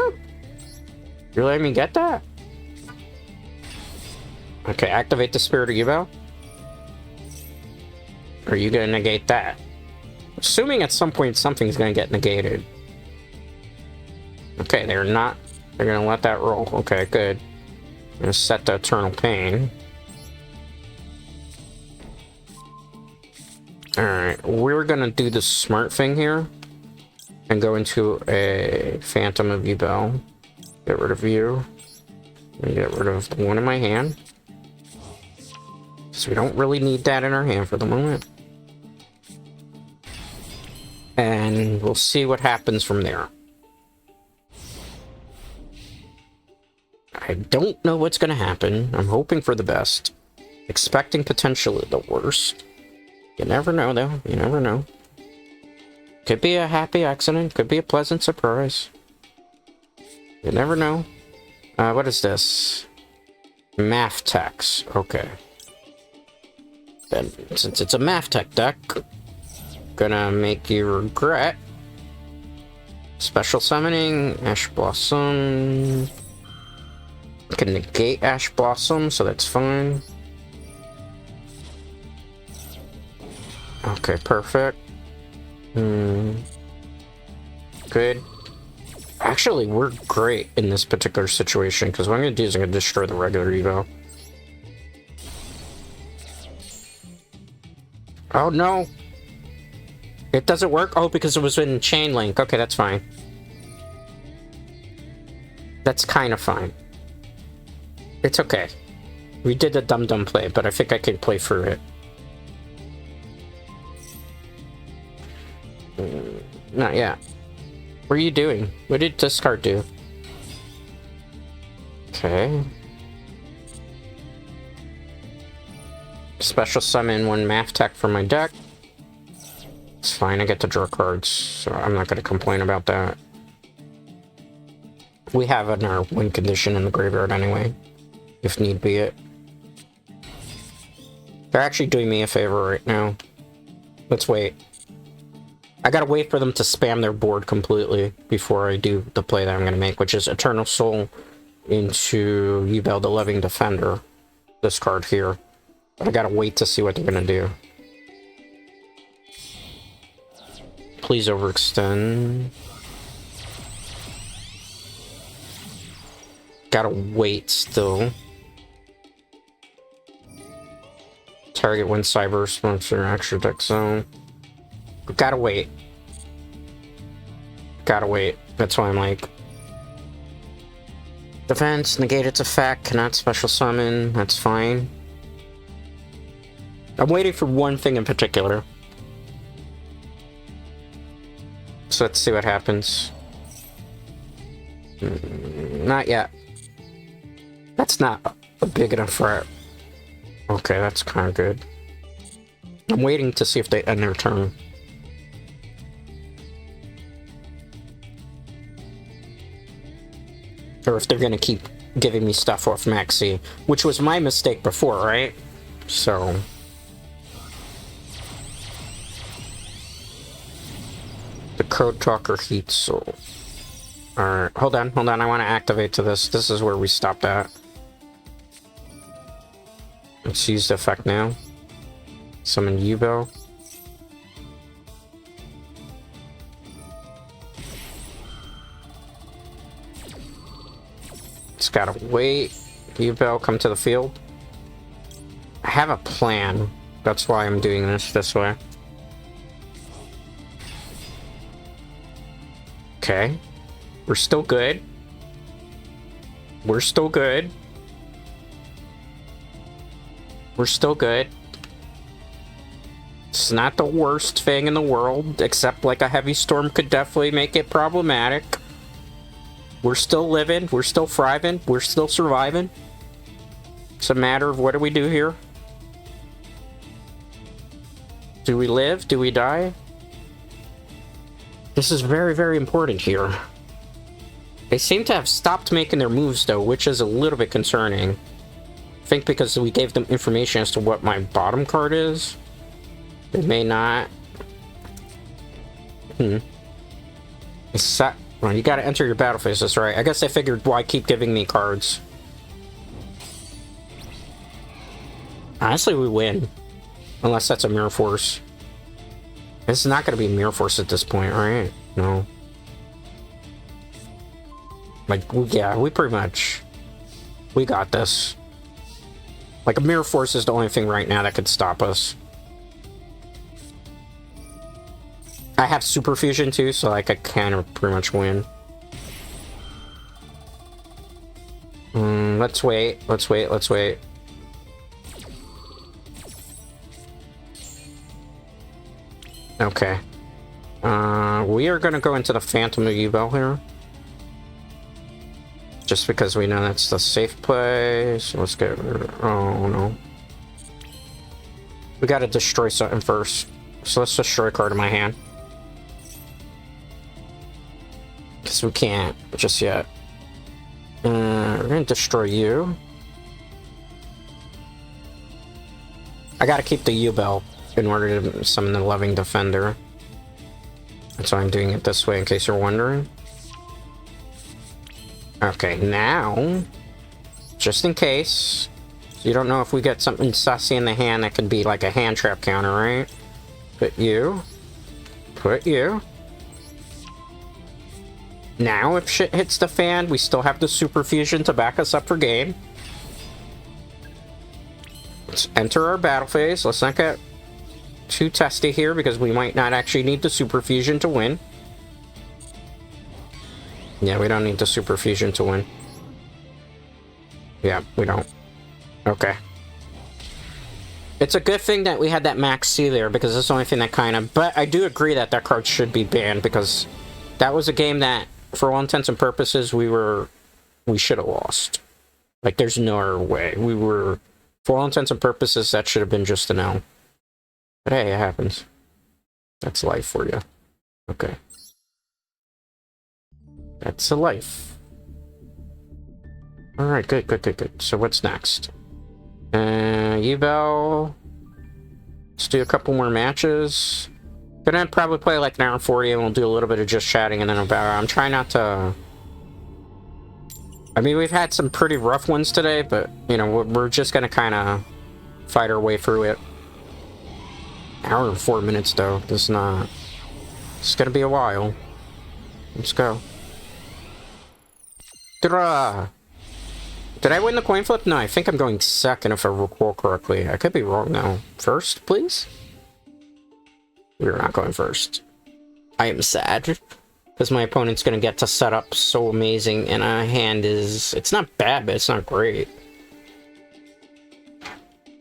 You're letting me get that? Okay, activate the Spirit of Yubel. Are you going to negate that? Assuming at some point something's going to get negated. Okay, they're not. They're going to let that roll. Okay, good. I'm going to set the Eternal Pain. Alright, we're gonna do the smart thing here and go into a Phantom of Yubel. Get rid of you. And get rid of the one in my hand. So we don't really need that in our hand for the moment. And we'll see what happens from there. I don't know what's gonna happen. I'm hoping for the best. Expecting potentially the worst. You never know, though. You never know. Could be a happy accident. Could be a pleasant surprise. You never know. What is this? Math Techs. Okay. Then, since it's a Math Tech deck, gonna make you regret. Special Summoning, Ash Blossom. Can negate Ash Blossom, so that's fine. Okay, perfect. Good. Actually, we're great in this particular situation, because what I'm going to do is I'm going to destroy the regular Evo. Oh, no! It doesn't work? Oh, because it was in Chain Link. Okay, that's fine. That's kind of fine. It's okay. We did a dumb play, but I think I can play through it. Not yet. What are you doing? What did this card do? Okay. Special summon one Math Tech from my deck. It's fine, I get to draw cards, so I'm not going to complain about that. We have in our win condition in the graveyard anyway, if need be it. They're actually doing me a favor right now. Let's wait. I gotta wait for them to spam their board completely before I do the play that I'm gonna make, which is Eternal Soul into Yubel the Living Defender. This card here. But I gotta wait to see what they're gonna do. Please overextend. Gotta wait still. Target one cyber sponsor extra deck zone. Gotta wait. Gotta wait. That's why I'm like... Defense, negate its effect, cannot special summon, that's fine. I'm waiting for one thing in particular. So let's see what happens. Not yet. That's not a big enough threat. Okay, that's kind of good. I'm waiting to see if they end their turn. Or if they're gonna keep giving me stuff off Maxi, which was my mistake before, right? So... The Code Talker Heat Soul. Alright, hold on, I want to activate to this. This is where we stopped at. Let's use the effect now. Summon Yubel. It's gotta wait. Yubel, come to the field. I have a plan. That's why I'm doing this way. Okay. We're still good. We're still good. We're still good. It's not the worst thing in the world, except like a heavy storm could definitely make it problematic. We're still living, we're still thriving, we're still surviving. It's a matter of what do we do here? Do we live? Do we die? This is very, very important here. They seem to have stopped making their moves, though, which is a little bit concerning. I think because we gave them information as to what my bottom card is. They may not. Well, you gotta enter your battle phases, right? I guess they figured, why keep giving me cards? Honestly, we win. Unless that's a Mirror Force. It's not gonna be Mirror Force at this point, right? No. Like, yeah, we pretty much... We got this. Like, a Mirror Force is the only thing right now that could stop us. I have Super Fusion too, so like I can pretty much win. Let's wait. Okay. We are gonna go into the Phantom of Yubel here. Just because we know that's the safe place. Let's get... Oh, no. We gotta destroy something first. So let's destroy a card in my hand. Because we can't just yet. We're gonna destroy you. I gotta keep the Yubel in order to summon the Loving Defender. That's why I'm doing it this way, in case you're wondering. Okay, now, just in case, you don't know if we get something sussy in the hand that could be like a hand trap counter, right? Put you. Now, if shit hits the fan, we still have the Super Fusion to back us up for game. Let's enter our battle phase. Let's not get too testy here, because we might not actually need the Super Fusion to win. Yeah, we don't need the Super Fusion to win. Yeah, we don't. Okay. It's a good thing that we had that Max C there, because it's the only thing that kind of... But I do agree that that card should be banned, because that was a game that, for all intents and purposes, we should have lost. Like, there's no other way. For all intents and purposes, that should have been just an L. But hey, it happens. That's life for you. Okay. That's a life. Alright, good. So what's next? Yubel. Let's do a couple more matches. Gonna probably play like an hour and 40 and we'll do a little bit of just chatting and then about. I'm trying not to... I mean, we've had some pretty rough ones today, but, you know, we're just gonna kind of fight our way through it. Hour and 4 minutes, though. It's not... It's gonna be a while. Let's go. Did I win the coin flip? No, I think I'm going second if I recall correctly. I could be wrong now. First, please? We're not going first. I am sad. Because my opponent's going to get to set up so amazing, and our hand is... It's not bad, but it's not great.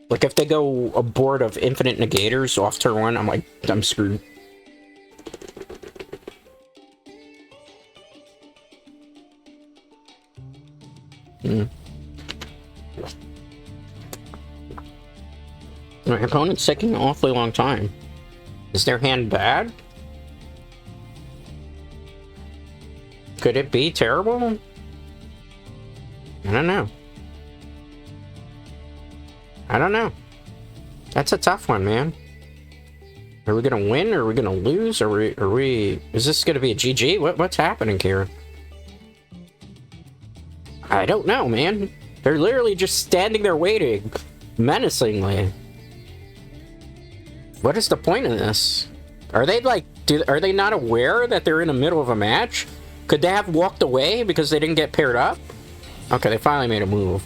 Like, if they go a board of infinite negators off turn 1, I'm like, I'm screwed. My opponent's taking an awfully long time. Is their hand bad? Could it be terrible? I don't know. That's a tough one, man. Are we gonna win or are we gonna lose? Are we is this gonna be a GG? What's happening here? I don't know, man. They're literally just standing there waiting, menacingly. What is the point of this? Are they like, are they not aware that they're in the middle of a match? Could they have walked away because they didn't get paired up? Okay, they finally made a move.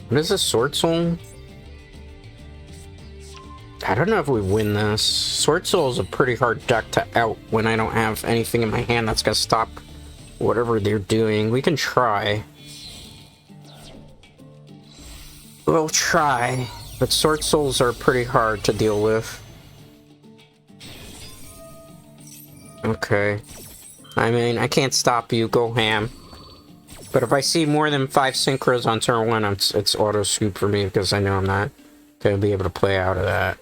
What is this, Sword Soul? I don't know if we win this. Sword Soul is a pretty hard deck to out when I don't have anything in my hand that's gonna stop whatever they're doing. We can try. We'll try, but Sword Souls are pretty hard to deal with. Okay. I mean, I can't stop you, go ham. But if I see more than 5 synchros on turn 1, it's auto scoop for me because I know I'm not going to be able to play out of that.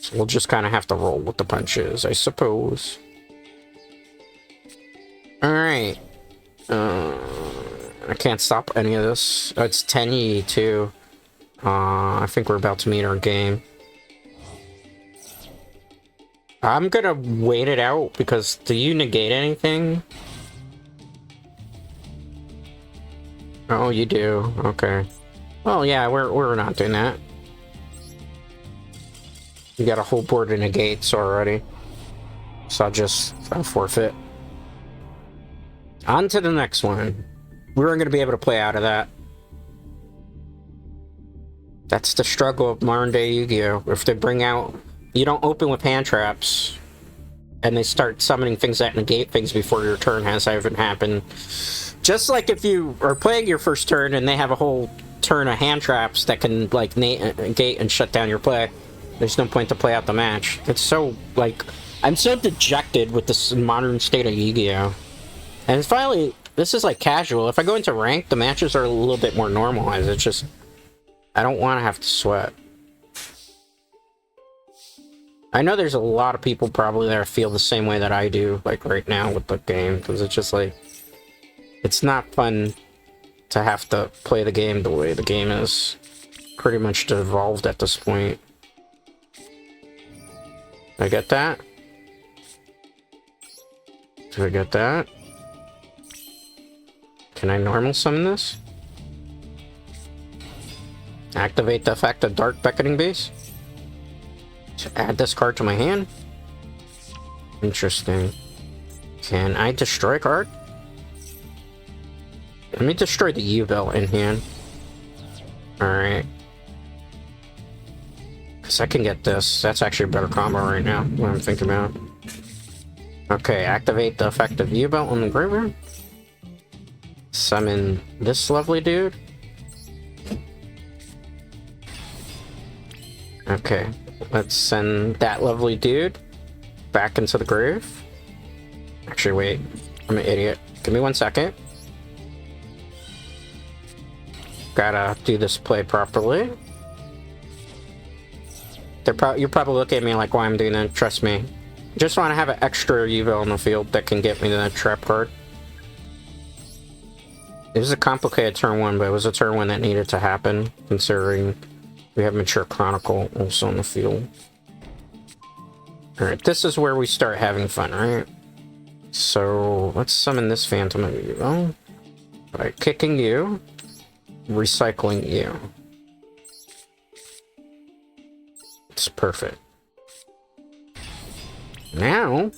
So we'll just kind of have to roll with the punches, I suppose. Alright. I can't stop any of this. Oh, it's 10E too. I think we're about to meet our game. I'm gonna wait it out because do you negate anything? Oh, you do. Okay. Well, yeah, we're not doing that. You got a whole board of negates already. So I'll forfeit. On to the next one. We weren't going to be able to play out of that. That's the struggle of modern day Yu-Gi-Oh! If they bring out... You don't open with hand traps. And they start summoning things that negate things before your turn has even happened. Just like if you are playing your first turn and they have a whole turn of hand traps that can, like, negate and shut down your play. There's no point to play out the match. It's so, like... I'm so dejected with this modern state of Yu-Gi-Oh! And finally, this is like casual. If I go into rank, the matches are a little bit more normalized. It's just... I don't want to have to sweat. I know there's a lot of people probably that feel the same way that I do, like right now with the game. Because it's just like... It's not fun to have to play the game the way the game is. Pretty much devolved at this point. I get that? Do I get that? Can I normal summon this? Activate the effect of Dark Beckoning Base? To add this card to my hand? Interesting. Can I destroy a card? Let me destroy the Yubel in hand. Alright. Because I can get this. That's actually a better combo right now, what I'm thinking about. Okay, activate the effect of Yubel on the graveyard. Summon this lovely dude. Okay, let's send that lovely dude back into the grave. Actually, wait. I'm an idiot. Give me 1 second. Gotta do this play properly. You're probably looking at me like, why I'm doing that. Trust me. Just want to have an extra Yubel on the field that can get me the trap card. It was a complicated turn 1, but it was a turn 1 that needed to happen, considering we have Mature Chronicle also on the field. Alright, this is where we start having fun, right? So, let's summon this Phantom of Yubel by kicking you, recycling you. It's perfect. Now,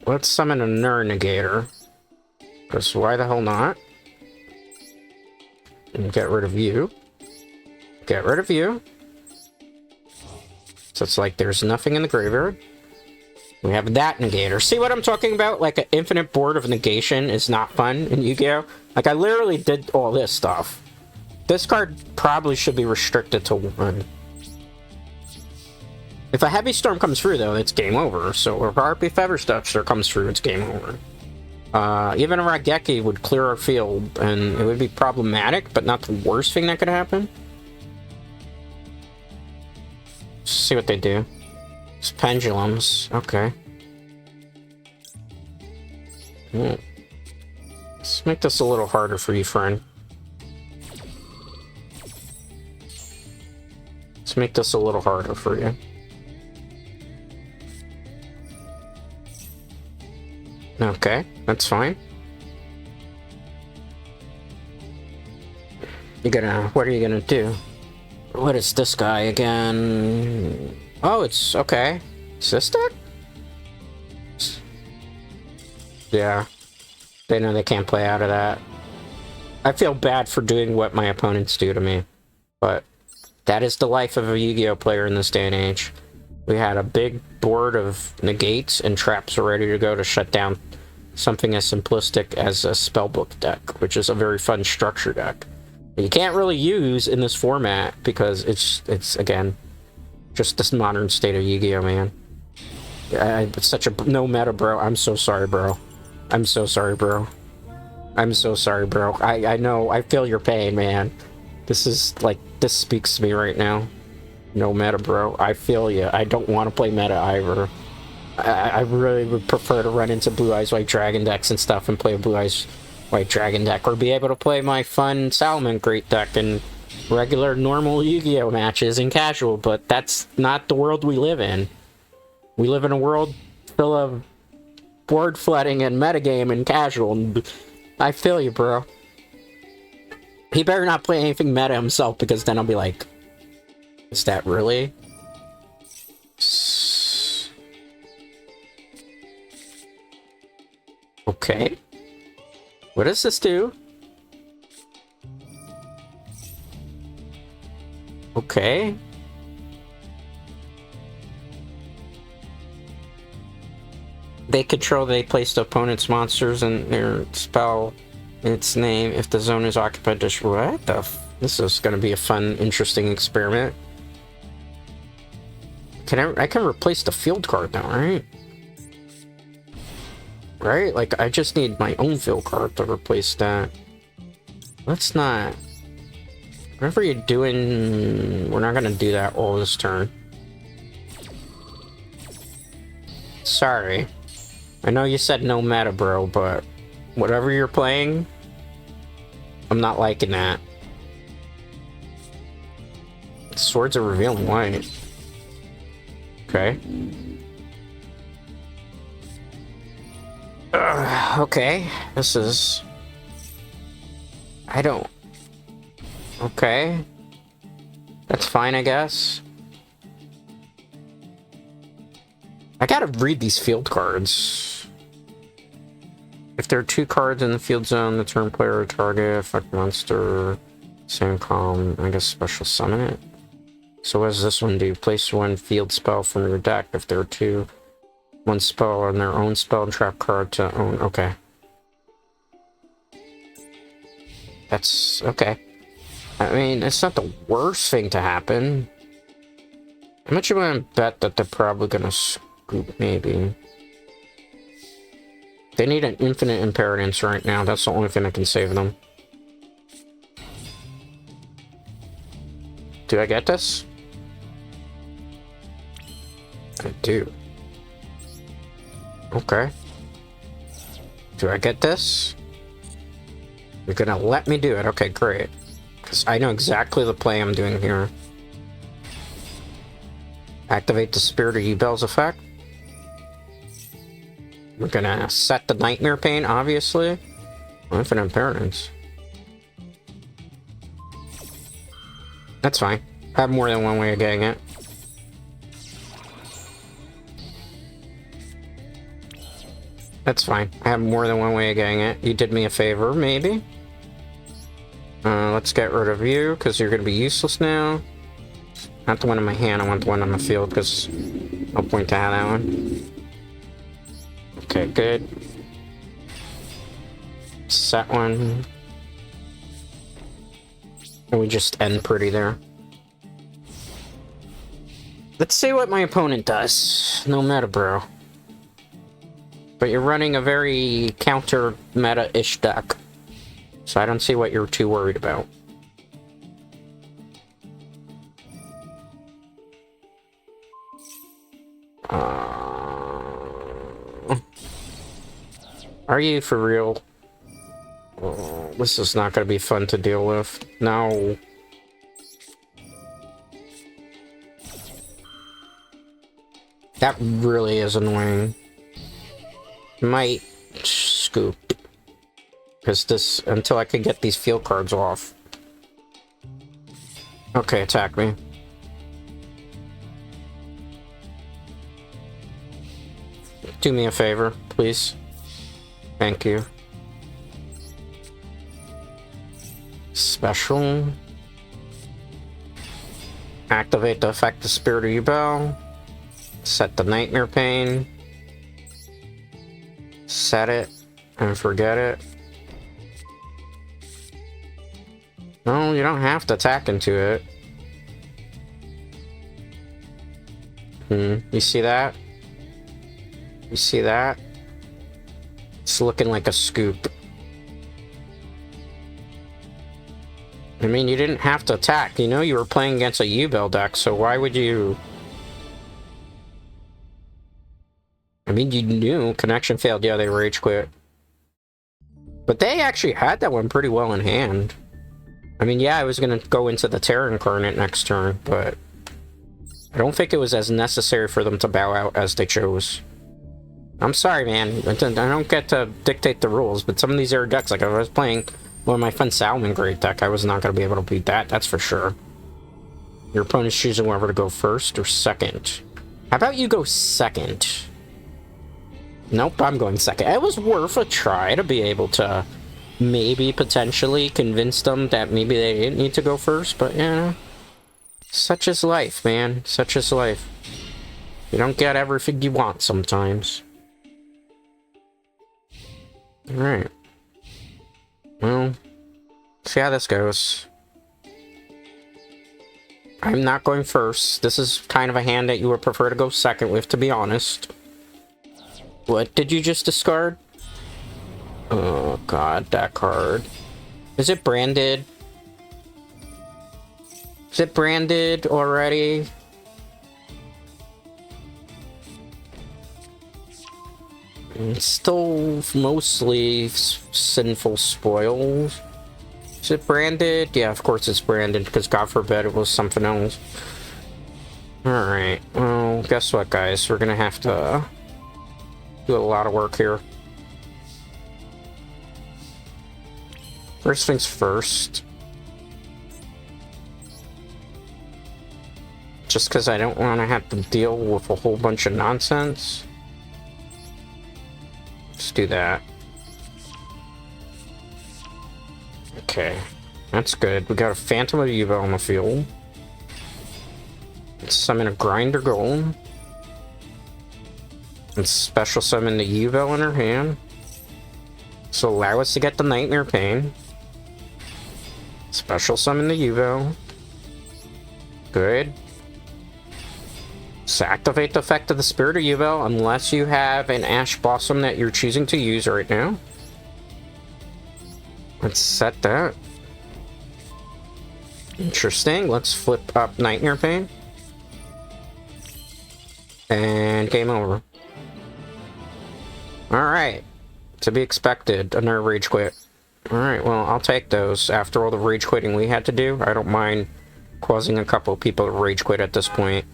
let's summon a Nur Negator. Because why the hell not? And get rid of you. Get rid of you. So it's like there's nothing in the graveyard. We have that Negator. See what I'm talking about? Like an infinite board of negation is not fun in Yu-Gi-Oh! Like I literally did all this stuff. This card probably should be restricted to 1. If a Heavy Storm comes through, though, it's game over. So if RP Featherstepster comes through, it's game over. Even a Raigeki would clear our field, and it would be problematic, but not the worst thing that could happen. Let's see what they do. It's pendulums. Okay. Let's make this a little harder for you, friend. Let's make this a little harder for you. Okay, that's fine. What are you gonna do? What is this guy again? Oh, it's okay. Is this deck? Yeah. They know they can't play out of that. I feel bad for doing what my opponents do to me. But that is the life of a Yu-Gi-Oh! Player in this day and age. We had a big board of negates and traps ready to go to shut down something as simplistic as a spellbook deck, which is a very fun structure deck. You can't really use in this format because it's again just this modern state of Yu-Gi-Oh, man. It's such a no meta, bro. I'm so sorry, bro. I'm so sorry, bro. I'm so sorry, bro. I know. I feel your pain, man. This is like, this speaks to me right now. No meta, bro. I feel you. I don't want to play meta either. I really would prefer to run into Blue Eyes White Dragon decks and stuff and play a Blue Eyes White Dragon deck, or be able to play my fun Salmon Great deck in regular normal Yu-Gi-Oh matches and casual, but that's not the world we live in. We live in a world full of board flooding and metagame and casual. I feel you, bro. He better not play anything meta himself, because then I'll be like, is that really? Okay. What does this do? Okay. They place the opponent's monsters and their spell in its name if the zone is occupied. What the this is gonna be a fun, interesting experiment. I can replace the field card now, right? Right? Like, I just need my own field card to replace that. Let's not... Whatever you're doing... We're not gonna do that all this turn. Sorry. I know you said no meta, bro, but... Whatever you're playing... I'm not liking that. Swords are revealing white. Okay. Okay, this is... I don't... Okay. That's fine, I guess. I gotta read these field cards. If there are 2 cards in the field zone, the turn player or target, effect monster, same column, I guess special summon it. So what does this one do? Place 1 field spell from your deck if there are 2. 1 spell on their own spell and trap card to own. Okay. That's okay. I mean, it's not the worst thing to happen. How much you want to bet that they're probably gonna scoop, maybe? They need an infinite impermanence right now. That's the only thing that can save them. Do I get this? I do. Okay. Do I get this? You're gonna let me do it. Okay, great. Because I know exactly the play I'm doing here. Activate the Spirit of Yubel's effect. We're gonna set the Nightmare Pain, obviously. Infinite Impermanence. That's fine. I have more than one way of getting it. That's fine. I have more than one way of getting it. You did me a favor, maybe? Let's get rid of you, because you're going to be useless now. Not the one in my hand, I want the one on the field, because no point to have that one. Okay, good. Set one. And we just end pretty there. Let's see what my opponent does. No meta, bro. But you're running a very counter-meta-ish deck. So I don't see what you're too worried about. Are you for real? Oh, this is not going to be fun to deal with. No. That really is annoying. Might scoop. Because this, until I can get these field cards off. Okay, attack me. Do me a favor, please. Thank you. Special. Activate the effect of Spirit of Yubel. Set the Nightmare Pain. Set it and forget it. No, you don't have to attack into it. You see that? You see that? It's looking like a scoop. I mean, you didn't have to attack. You know you were playing against a Yubel deck, so why would you... I mean, you knew connection failed. Yeah, they rage quit. But they actually had that one pretty well in hand. I mean, yeah, I was going to go into the Terra Incarnate next turn, but I don't think it was as necessary for them to bow out as they chose. I'm sorry, man. I don't get to dictate the rules, but some of these air decks, like if I was playing one of my friend Salmon Great deck, I was not going to be able to beat that, that's for sure. Your opponent's choosing whether to go first or second. How about you go second? Nope, I'm going second. It was worth a try to be able to maybe potentially convince them that maybe they didn't need to go first, but yeah. Such is life, man. Such is life. You don't get everything you want sometimes. Alright. Well, see how this goes. I'm not going first. This is kind of a hand that you would prefer to go second with, to be honest. What did you just discard? Oh god, that card. Is it branded? Is it branded already? It's still mostly sinful spoils. Is it branded? Yeah, of course it's branded, because God forbid it was something else. Alright, well, guess what, guys? We're gonna have to do a lot of work here. First things first. Just because I don't want to have to deal with a whole bunch of nonsense. Let's do that. Okay, that's good. We got a Phantom of Yubel on the field. Let's summon a Grinder Golem. And special summon the Yubel in her hand. So allow us to get the Nightmare Pain. Special summon the Yubel. Good. So activate the effect of the Spirit of Yubel unless you have an Ash Blossom that you're choosing to use right now. Let's set that. Interesting. Let's flip up Nightmare Pain. And game over. Alright. To be expected. Another Rage Quit. Alright, well, I'll take those. After all the Rage Quitting we had to do, I don't mind causing a couple of people to Rage Quit at this point.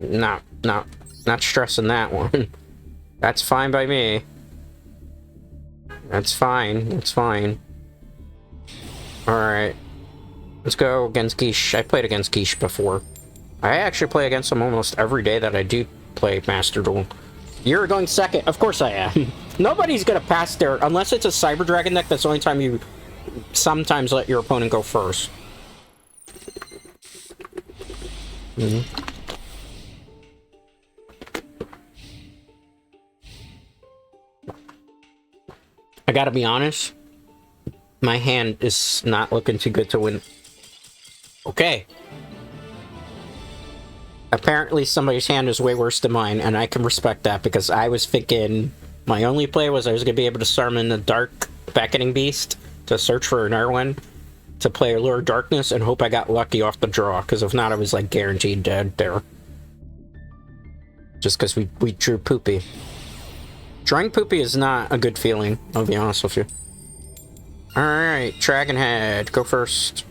Not stressing that one. That's fine by me. That's fine. That's fine. Alright. Let's go against Guiche. I played against Guiche before. I actually play against him almost every day that I do play Master Duel. You're going second. Of course I am. Nobody's gonna pass there. Unless it's a Cyber Dragon deck, that's the only time you sometimes let your opponent go first. I gotta be honest, my hand is not looking too good to win. Okay. Apparently somebody's hand is way worse than mine, and I can respect that, because I was thinking my only play was I was gonna be able to summon the Dark Beckoning Beast to search for another one to play Allure of Darkness and hope I got lucky off the draw, because if not I was like guaranteed dead there. Just because we drew Poopy. Drawing Poopy is not a good feeling, I'll be honest with you. Alright, Dragonhead, go first.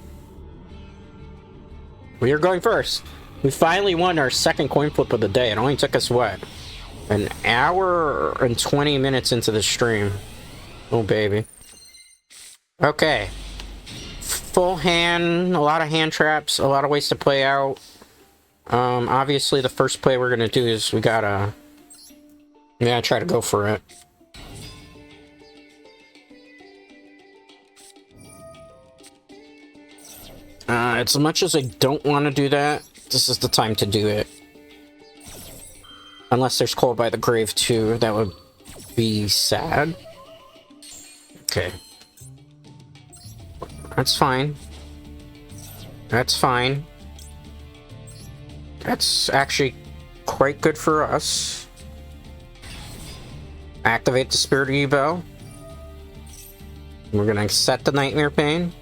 We are going first. We finally won our second coin flip of the day. It only took us, what? An hour and 20 minutes into the stream. Oh, baby. Okay. Full hand, a lot of hand traps, a lot of ways to play out. Obviously the first play we're gonna do is we gotta try to go for it. As much as I don't want to do that, this is the time to do it. Unless there's Call by the Grave too, that would be sad. Okay. That's fine. That's fine. That's actually quite good for us. Activate the Spirit of Yubel. We're gonna set the Nightmare Pain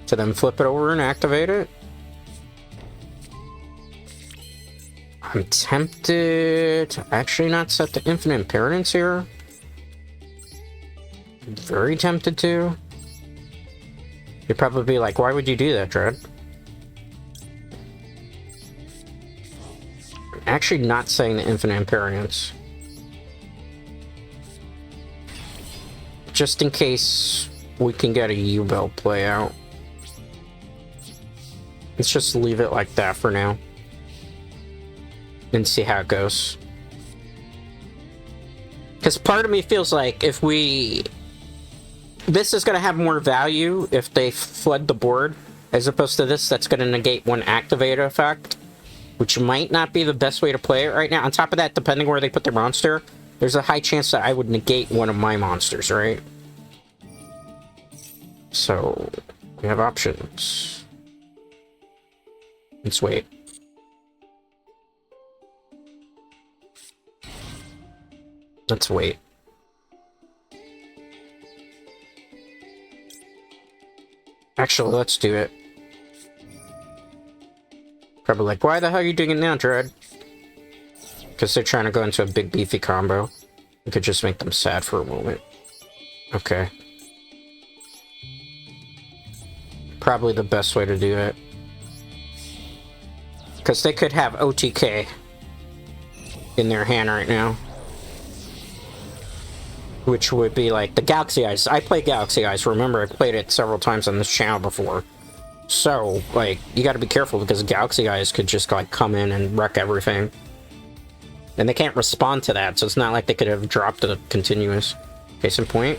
to then flip it over and activate it. I'm tempted to actually not set the Infinite Impermanence here. Very tempted to. You'd probably be like, why would you do that, Dread? Actually not saying the Infinite Impermanence. Just in case we can get a Yubel play out. Let's just leave it like that for now. And see how it goes. Because part of me feels like if we... This is going to have more value if they flood the board, as opposed to this that's going to negate one activator effect, which might not be the best way to play it right now. On top of that, depending where they put their monster, there's a high chance that I would negate one of my monsters, right? So, we have options. Let's wait. Let's wait. Actually, let's do it. Probably like, why the hell are you doing it now, Dread? Because they're trying to go into a big beefy combo. We could just make them sad for a moment. Okay. Probably the best way to do it. Because they could have OTK in their hand right now. Which would be like the Galaxy Eyes. I play Galaxy Eyes. Remember, I played it several times on this channel before. So, like, you gotta be careful because Galaxy Eyes could just, like, come in and wreck everything. And they can't respond to that, so it's not like they could have dropped a continuous. Case in point.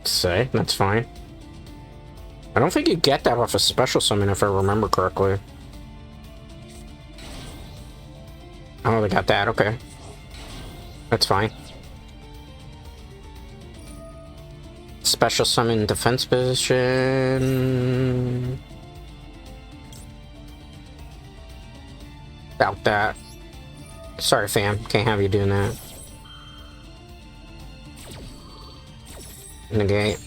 Say, that's fine. I don't think you get that off a special summon if I remember correctly. Oh, they got that, okay. That's fine. Special summon defense position. About that. Sorry, fam. Can't have you doing that. Negate.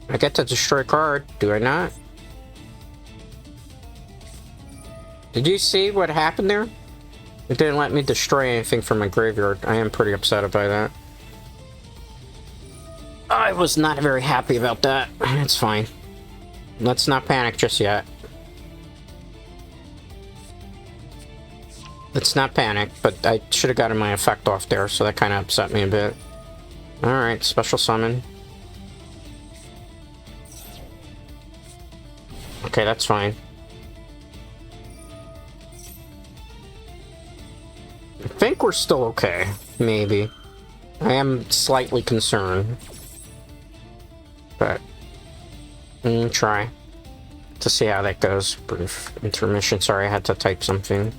I get to destroy card, do I not? Did you see what happened there? It didn't let me destroy anything from my graveyard. I am pretty upset about that. I was not very happy about that. It's fine. Let's not panic just yet. Let's not panic, but I should have gotten my effect off there, so that kind of upset me a bit. Alright, special summon. Okay, that's fine. I think we're still okay. Maybe. I am slightly concerned. But... try. To see how that goes. Brief intermission. Sorry, I had to type something.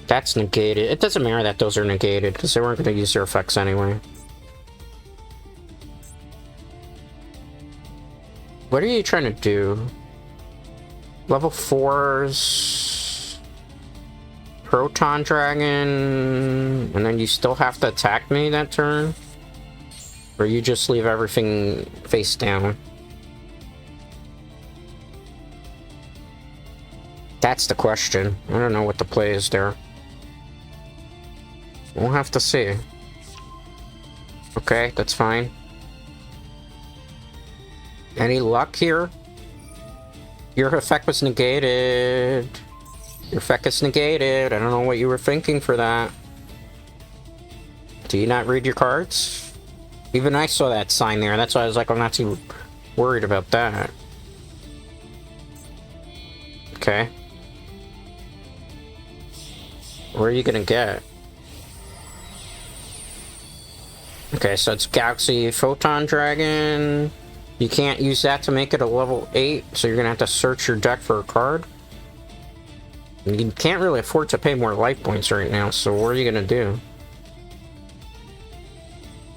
That's negated. It doesn't matter that those are negated, because they weren't going to use their effects anyway. What are you trying to do? Level 4's Proton Dragon, and then you still have to attack me that turn? Or you just leave everything face down? That's the question. I don't know what the play is there. We'll have to see. Okay, that's fine. Any luck here? Your effect was negated. Your effect is negated. I don't know what you were thinking for that. Do you not read your cards? Even I saw that sign there. That's why I was like, I'm not too worried about that. Okay. Where are you gonna get? Okay, so it's Galaxy Photon Dragon. You can't use that to make it a level 8, so you're gonna have to search your deck for a card. You can't really afford to pay more life points right now, so what are you gonna do?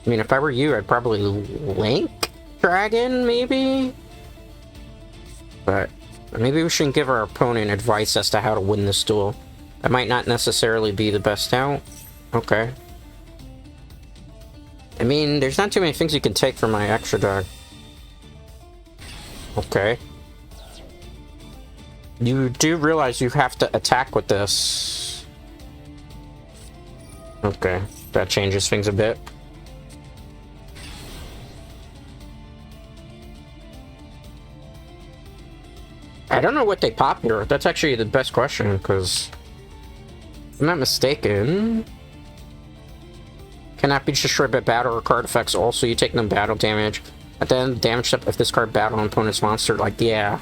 I mean, if I were you, I'd probably Link Dragon, maybe? But maybe we shouldn't give our opponent advice as to how to win this duel. That might not necessarily be the best out. Okay. I mean, there's not too many things you can take from my extra deck. Okay. You do realize you have to attack with this. Okay, that changes things a bit. I don't know what they pop here. That's actually the best question, because if I'm not mistaken, cannot be destroyed by battle or card effects. Also, you take no battle damage. At the end of the damage step, if this card battle an opponent's monster, like, yeah.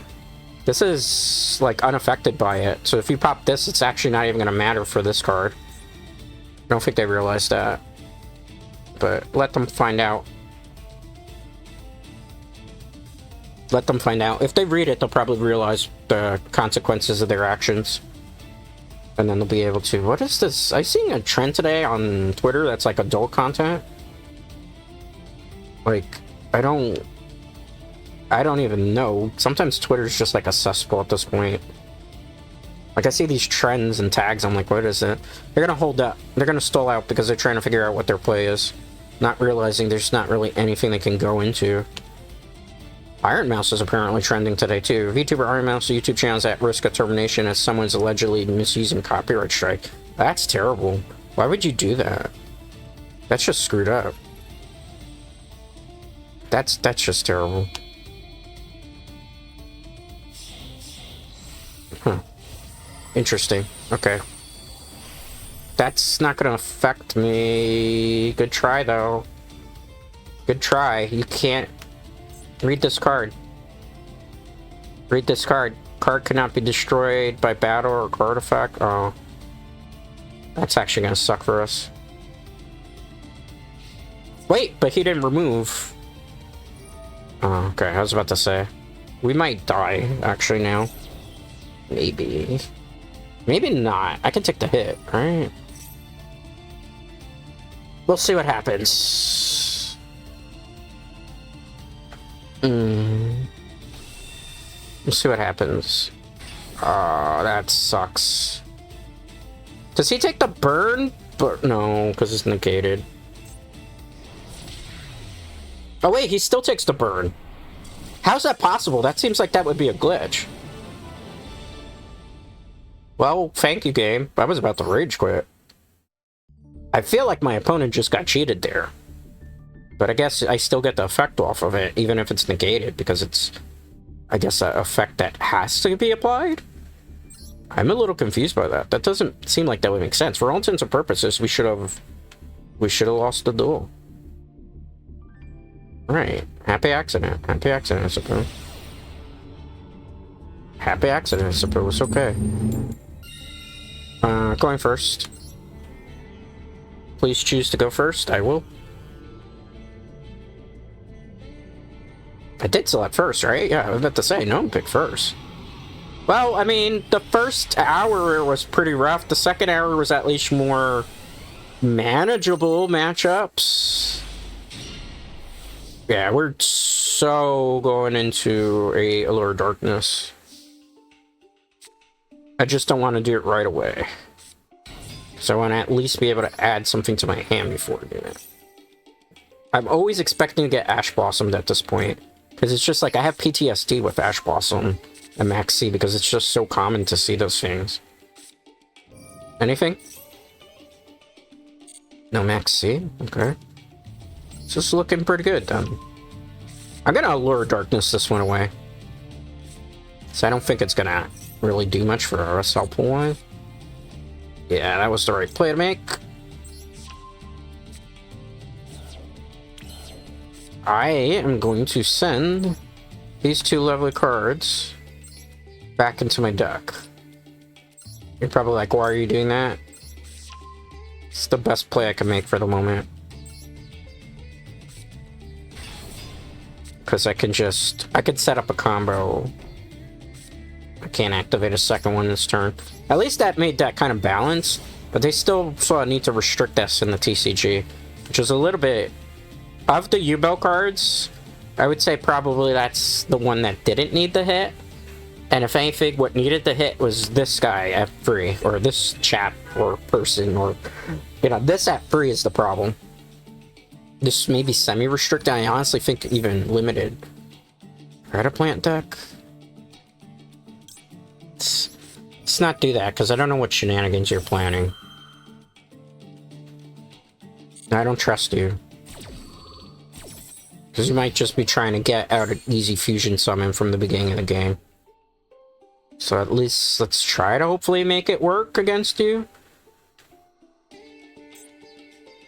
This is, like, unaffected by it. So if you pop this, it's actually not even going to matter for this card. I don't think they realized that. But let them find out. Let them find out. If they read it, they'll probably realize the consequences of their actions. And then they'll be able to... What is this? I seen a trend today on Twitter that's like adult content. Like, I don't even know. Sometimes Twitter's just like a cesspool at this point. Like, I see these trends and tags, I'm like, what is it? They're gonna hold up. They're gonna stall out because they're trying to figure out what their play is. Not realizing there's not really anything they can go into. Iron Mouse is apparently trending today too. VTuber Iron Mouse YouTube channel is at risk of termination as someone's allegedly misusing copyright strike. That's terrible. Why would you do that? That's just screwed up. That's just terrible. Huh. Interesting. Okay. That's not gonna affect me. Good try, though. Good try. You can't... Read this card. Read this card. Card cannot be destroyed by battle or card effect. Oh. That's actually gonna suck for us. Wait, but he didn't remove. Oh, okay. I was about to say. We might die, actually, now. Maybe. Maybe not. I can take the hit, right? We'll see what happens. We'll see what happens. Oh, that sucks. Does he take the burn? But no, because it's negated. Oh wait, he still takes the burn. How's that possible? That seems like that would be a glitch. Well, thank you, game. I was about to rage quit. I feel like my opponent just got cheated there. But I guess I still get the effect off of it, even if it's negated, because it's, I guess, an effect that has to be applied? I'm a little confused by that. That doesn't seem like that would make sense. For all intents and purposes, we should have lost the duel. Right. Happy accident. Happy accident, I suppose. Happy accident, I suppose. Okay. Going first. Please choose to go first. I will. I did select first, right? Yeah, I was about to say, no one picked first. Well, I mean, the first hour was pretty rough. The second hour was at least more manageable matchups. Yeah, we're so going into a Allure of Darkness. I just don't want to do it right away. So I want to at least be able to add something to my hand before doing it. I'm always expecting to get Ash Blossomed at this point. Because it's just like, I have PTSD with Ash Blossom and Max C, because it's just so common to see those things. Anything? No Max C? Okay. It's just looking pretty good, then. I'm gonna Allure of Darkness this one away. So I don't think it's gonna really do much for us. I'll pull one. Yeah, that was the right play to make. I am going to send these two lovely cards back into my deck. You're probably like, why are you doing that? It's the best play I can make for the moment. Because I can set up a combo. I can't activate a second one this turn. At least that made that kind of balance, but they still saw a need to restrict us in the TCG, which is a little bit... Of the Yubel cards, I would say probably that's the one that didn't need the hit. And if anything, what needed the hit was this guy at 3, or this chap, or person, or... You know, this at 3 is the problem. This may be semi-restricted, I honestly think even limited. Credit plant deck? Let's not do that, because I don't know what shenanigans you're planning. I don't trust you. Because you might just be trying to get out an easy fusion summon from the beginning of the game. So at least let's try to hopefully make it work against you.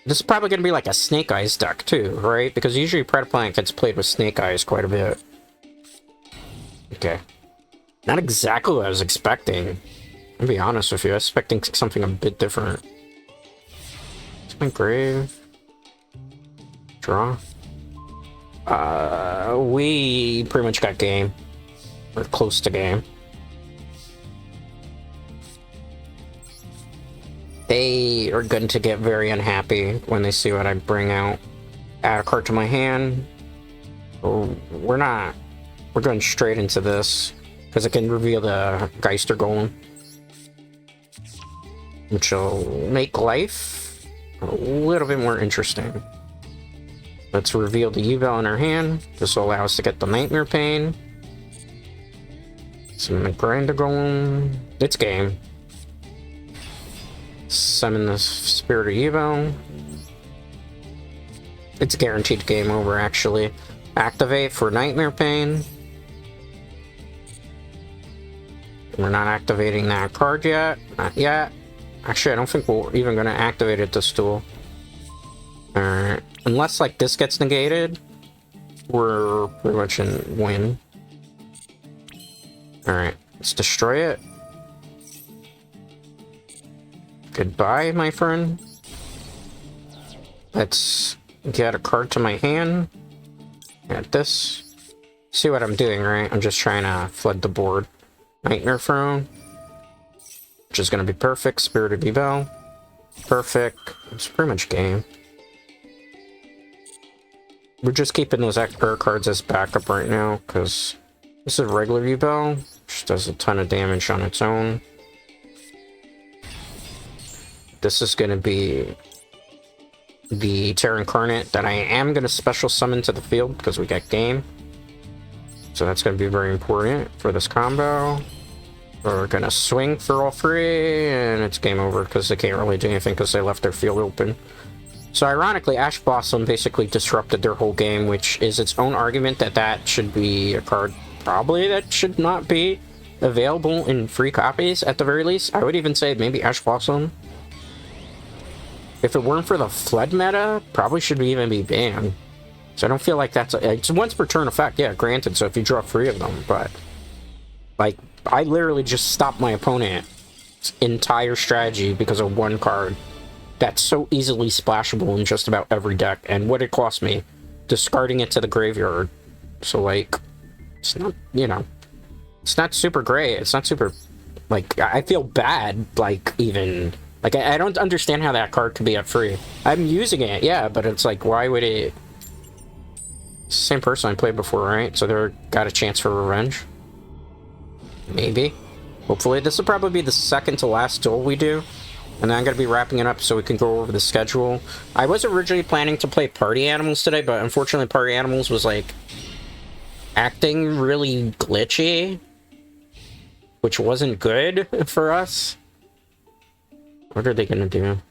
This is probably going to be like a Snake Eyes deck too, right? Because usually Predaplant gets played with Snake Eyes quite a bit. Okay. Not exactly what I was expecting. I'll be honest with you, I was expecting something a bit different. It's my grave. Draw. We pretty much got game. Or close to game. They are going to get very unhappy when they see what I bring out. Add a card to my hand. Oh, we're not. We're going straight into this. Because it can reveal the Geister Golem. Which will make life a little bit more interesting. Let's reveal the Yubel in our hand. This will allow us to get the Nightmare Pain. Summon the Grinder Golem. It's game. Summon the Spirit of Yubel. It's guaranteed game over, actually. Activate for Nightmare Pain. We're not activating that card yet. Not yet. Actually, I don't think we're even going to activate it this duel. Alright. Unless, like, this gets negated, we're pretty much in win. Alright. Let's destroy it. Goodbye, my friend. Let's get a card to my hand. Get this. See what I'm doing, right? I'm just trying to flood the board. Nightmare Throne. Which is going to be perfect. Spirit of Yubel. Perfect. It's pretty much game. We're just keeping those extra cards as backup right now, because this is a regular Yubel, which does a ton of damage on its own. This is going to be the Terra Incarnate that I am going to special summon to the field, because we got game. So that's going to be very important for this combo. We're going to swing for all 3, and it's game over, because they can't really do anything, because they left their field open. So ironically, Ash Blossom basically disrupted their whole game, which is its own argument that that should be a card probably that should not be available in free copies at the very least. I would even say maybe Ash Blossom, if it weren't for the Flood meta, probably should even be banned. So I don't feel like it's once per turn effect, yeah, granted, so if you draw 3 of them, but like, I literally just stopped my opponent's entire strategy because of 1 card. That's so easily splashable in just about every deck, and what it cost me, discarding it to the graveyard. So, like, it's not, you know, it's not super great, it's not super, like, I feel bad, like, even, like, I don't understand how that card could be at free. I'm using it, yeah, but it's like, why would it, it's the same person I played before, right? So they're got a chance for revenge? Maybe. Hopefully, this will probably be the second to last duel we do. And then I'm going to be wrapping it up so we can go over the schedule. I was originally planning to play Party Animals today, but unfortunately Party Animals was, like, acting really glitchy, which wasn't good for us. What are they going to do?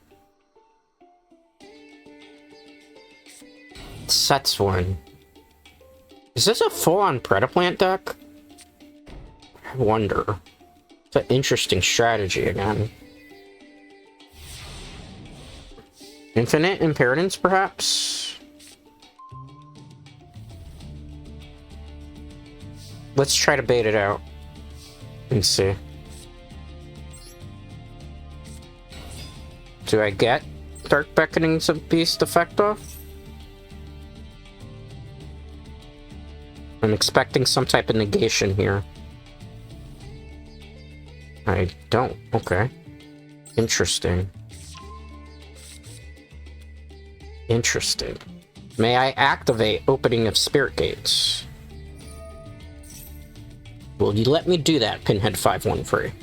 Sets 1. Is this a full-on Predaplant deck? I wonder. It's an interesting strategy again. Infinite Impertinence, perhaps? Let's try to bait it out. And see. Do I get Dark Beckonings of Beast effect off? I'm expecting some type of negation here. I don't. Okay. Interesting. Interesting. May I activate opening of spirit gates? Will you let me do that, Pinhead 513?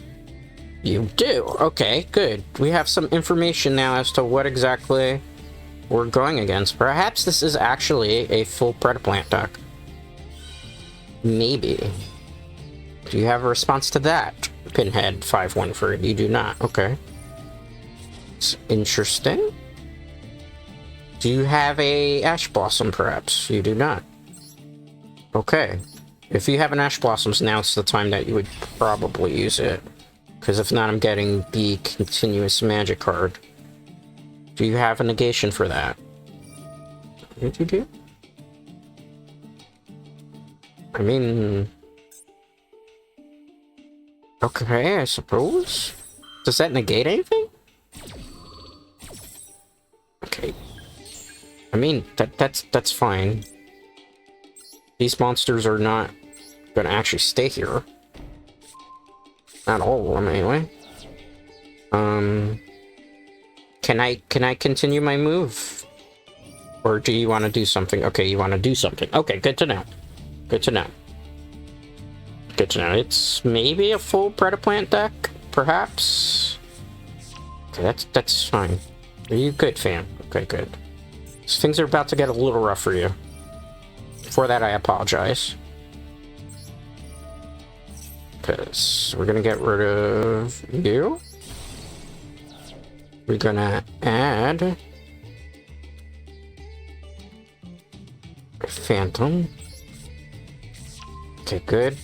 You do. Okay, good. We have some information now as to what exactly we're going against. Perhaps this is actually a full Predaplant deck. Maybe. Do you have a response to that, Pinhead 513? You do not. Okay. It's interesting. Do you have a Ash Blossom, perhaps? You do not. Okay. If you have an Ash Blossoms, now it's the time that you would probably use it. Because if not, I'm getting the Continuous Magic card. Do you have a negation for that? Did you do? I mean... Okay, I suppose. Does that negate anything? Okay. I mean, that's fine. These monsters are not gonna actually stay here. Not all of them, anyway. Can I continue my move? Or do you want to do something? Okay, you want to do something. Okay, good to know. Good to know. Good to know. It's maybe a full Predaplant deck, perhaps? Okay, that's fine. Are you good, fam? Okay, good. So things are about to get a little rough for you. For that, I apologize. Because we're gonna get rid of you. We're gonna add Phantom. Okay, good.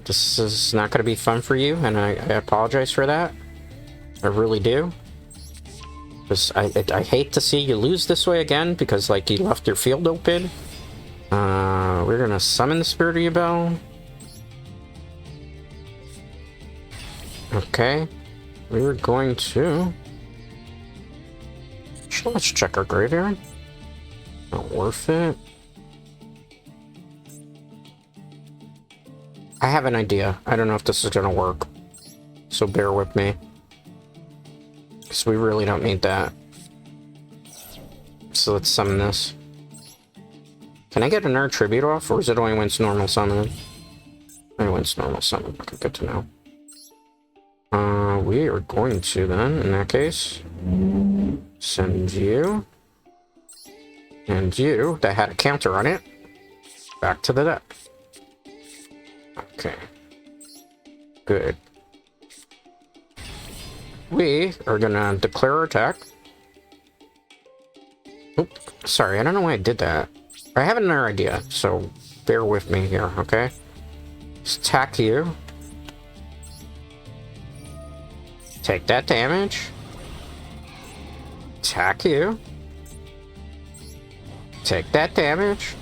This is not gonna be fun for you, and I apologize for that. I really do. Because I hate to see you lose this way again, because like you left your field open. We're gonna summon the Spirit of Yubel. Okay. We were going to... Let's check our graveyard. Not worth it. I have an idea. I don't know if this is gonna work. So bear with me. Because we really don't need that. So let's summon this. Can I get another tribute off, or is it only when it's normal summon? Only when it's normal summon. Okay, good to know. We are going to then, in that case, send you and you that had a counter on it back to the deck. Okay. Good. We are gonna declare our attack. Oop, sorry, I don't know why I did that. I have another idea, so bear with me here, okay? Just attack you. Take that damage. Attack you. Take that damage.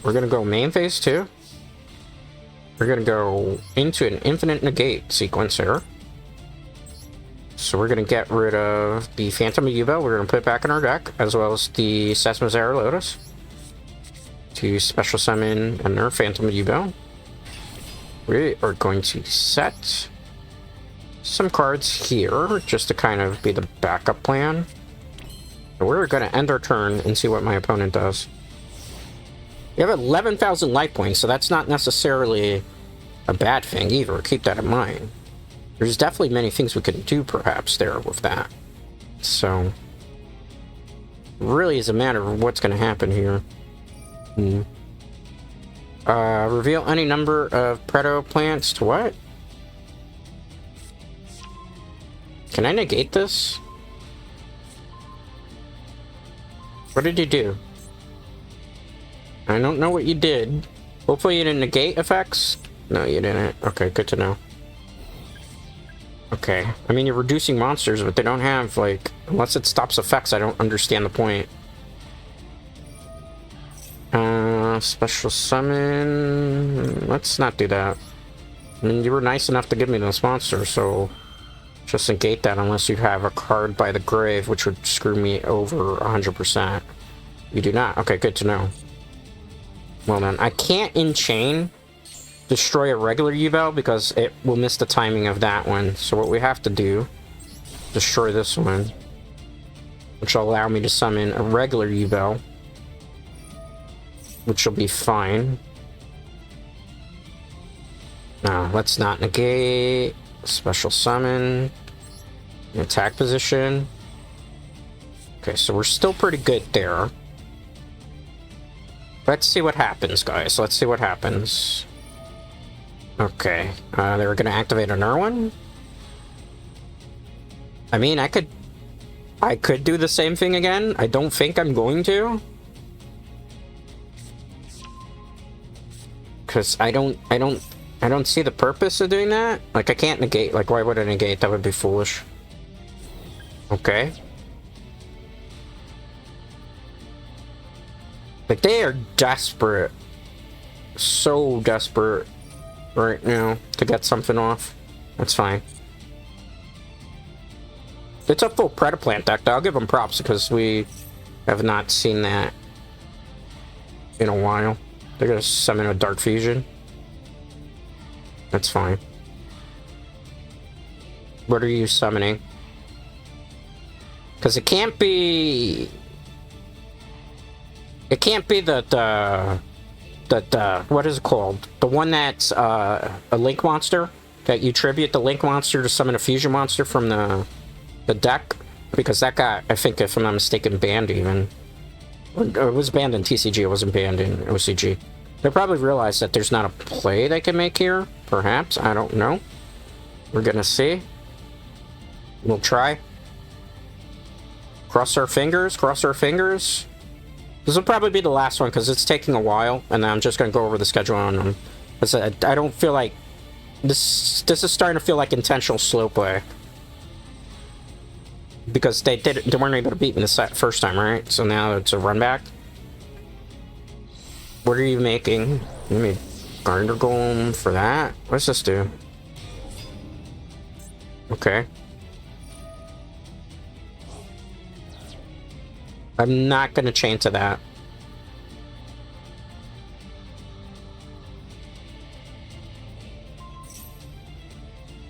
We're gonna go main phase 2. We're gonna go into an infinite negate sequence here. So we're gonna get rid of the Phantom of Yubel. We're gonna put it back in our deck, as well as the Sesmazera Lotus. To special summon another Phantom of Yubel. We are going to set some cards here, just to kind of be the backup plan. So we're going to end our turn and see what my opponent does. You have 11,000 life points, so that's not necessarily a bad thing either. Keep that in mind. There's definitely many things we can do, perhaps, there with that. So, really is a matter of what's going to happen here. Reveal any number of Preto plants to what? Can I negate this? What did you do? I don't know what you did. Hopefully you didn't negate effects? No, you didn't. Okay, good to know. Okay. I mean, you're reducing monsters, but they don't have, like... Unless it stops effects, I don't understand the point. Special summon... Let's not do that. I mean, you were nice enough to give me this monster, so... Just negate that unless you have a card by the grave, which would screw me over 100%. You do not? Okay, good to know. Well then, I can't enchain destroy a regular Yubel because it will miss the timing of that one. So what we have to do, destroy this one, which will allow me to summon a regular Yubel, which will be fine. Now, let's not negate. Special summon. Attack position. Okay, so we're still pretty good there. Let's see what happens, guys. Let's see what happens. Okay, they were gonna activate another one. I mean, I could do the same thing again. I don't think I'm going to, because I don't see the purpose of doing that. Like, I can't negate. Like, why would I negate? That would be foolish. Okay. Like, they are desperate. So desperate right now to get something off. That's fine. It's a full Predaplant deck, though. I'll give them props because we have not seen that in a while. They're gonna summon a Dark Fusion. That's fine. What are you summoning? Because it can't be... It can't be that, what is it called? The one that's, a Link Monster? That you tribute the Link Monster to summon a Fusion Monster from the deck? Because that got, I think, if I'm not mistaken, banned even. Or it was banned in TCG, it wasn't banned in OCG. They probably realized that there's not a play they can make here. Perhaps, I don't know. We're gonna see. We'll try. Cross our fingers, cross our fingers. This will probably be the last one because it's taking a while, and I'm just gonna go over the schedule on them. I don't feel like this is starting to feel like intentional slow play. Because they weren't able to beat me the first time, right? So now it's a run back. What are you making? You made Garner Golem for that? What does this do? Okay. I'm not gonna chain to that.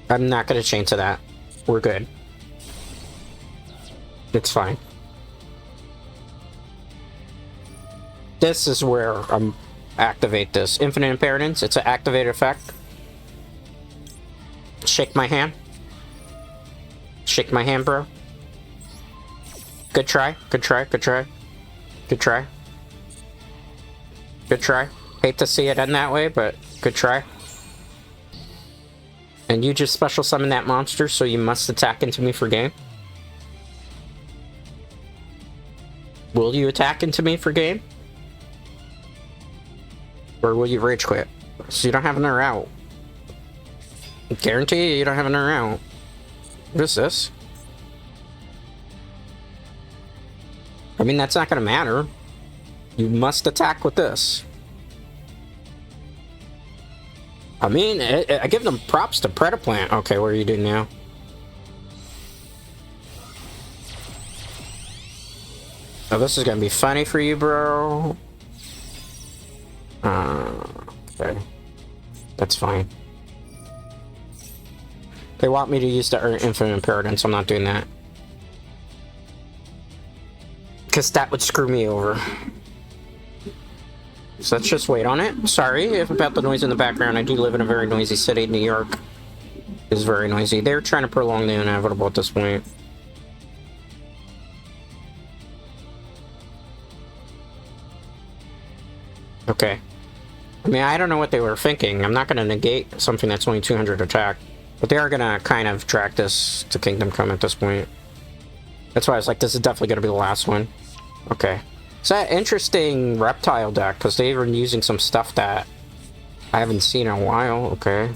I'm not gonna chain to that. We're good. It's fine. This is where I'm activate this. Infinite Impermanence, it's an activated effect. Shake my hand. Shake my hand, bro. Good try, good try, good try. Good try. Good try. Hate to see it end that way, but good try. And you just special summon that monster, so you must attack into me for game. Will you attack into me for game? Or will you rage quit? So you don't have another out. I guarantee you don't have another out. What is this? I mean, that's not gonna matter. You must attack with this. I mean, I give them props to Predaplant. Okay, what are you doing now? Oh, this is gonna be funny for you, bro. Okay. That's fine. They want me to use the Infinite Impermanence, so I'm not doing that. Because that would screw me over. So let's just wait on it. Sorry about the noise in the background. I do live in a very noisy city. New York is very noisy. They're trying to prolong the inevitable at this point. Okay. I mean, I don't know what they were thinking. I'm not going to negate something that's only 200 attack. But they are going to kind of track this to Kingdom Come at this point. That's why I was like, this is definitely going to be the last one. Okay. It's an interesting reptile deck, because they've been using some stuff that I haven't seen in a while. Okay.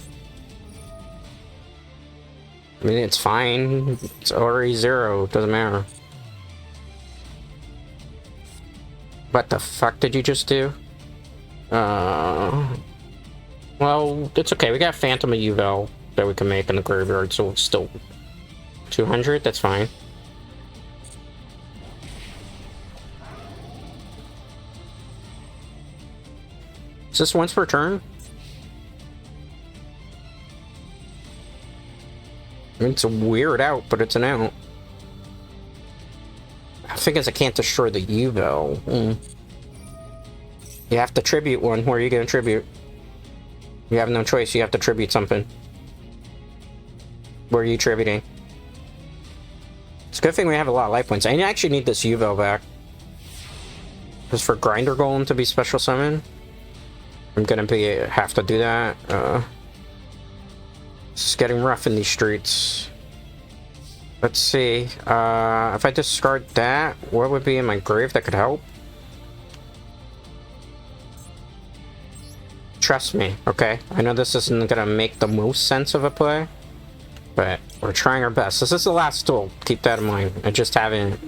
I mean, it's fine. It's already 0. It doesn't matter. What the fuck did you just do? Well, it's okay. We got Phantom of Yubel that we can make in the graveyard, so it's still 200. That's fine. Is this once per turn? It's a weird out, but it's an out. I think I can't destroy the Yubel. You have to tribute one. Where are you going to tribute? You have no choice. You have to tribute something. Where are you tributing? It's a good thing we have a lot of life points. I actually need this Yubel back. Because for Grinder Golem to be special summon, I'm going to have to do that. It's getting rough in these streets. Let's see. If I discard that, what would be in my grave that could help? Trust me, okay? I know this isn't gonna make the most sense of a play, but we're trying our best. This is the last duel. Keep that in mind. I just haven't...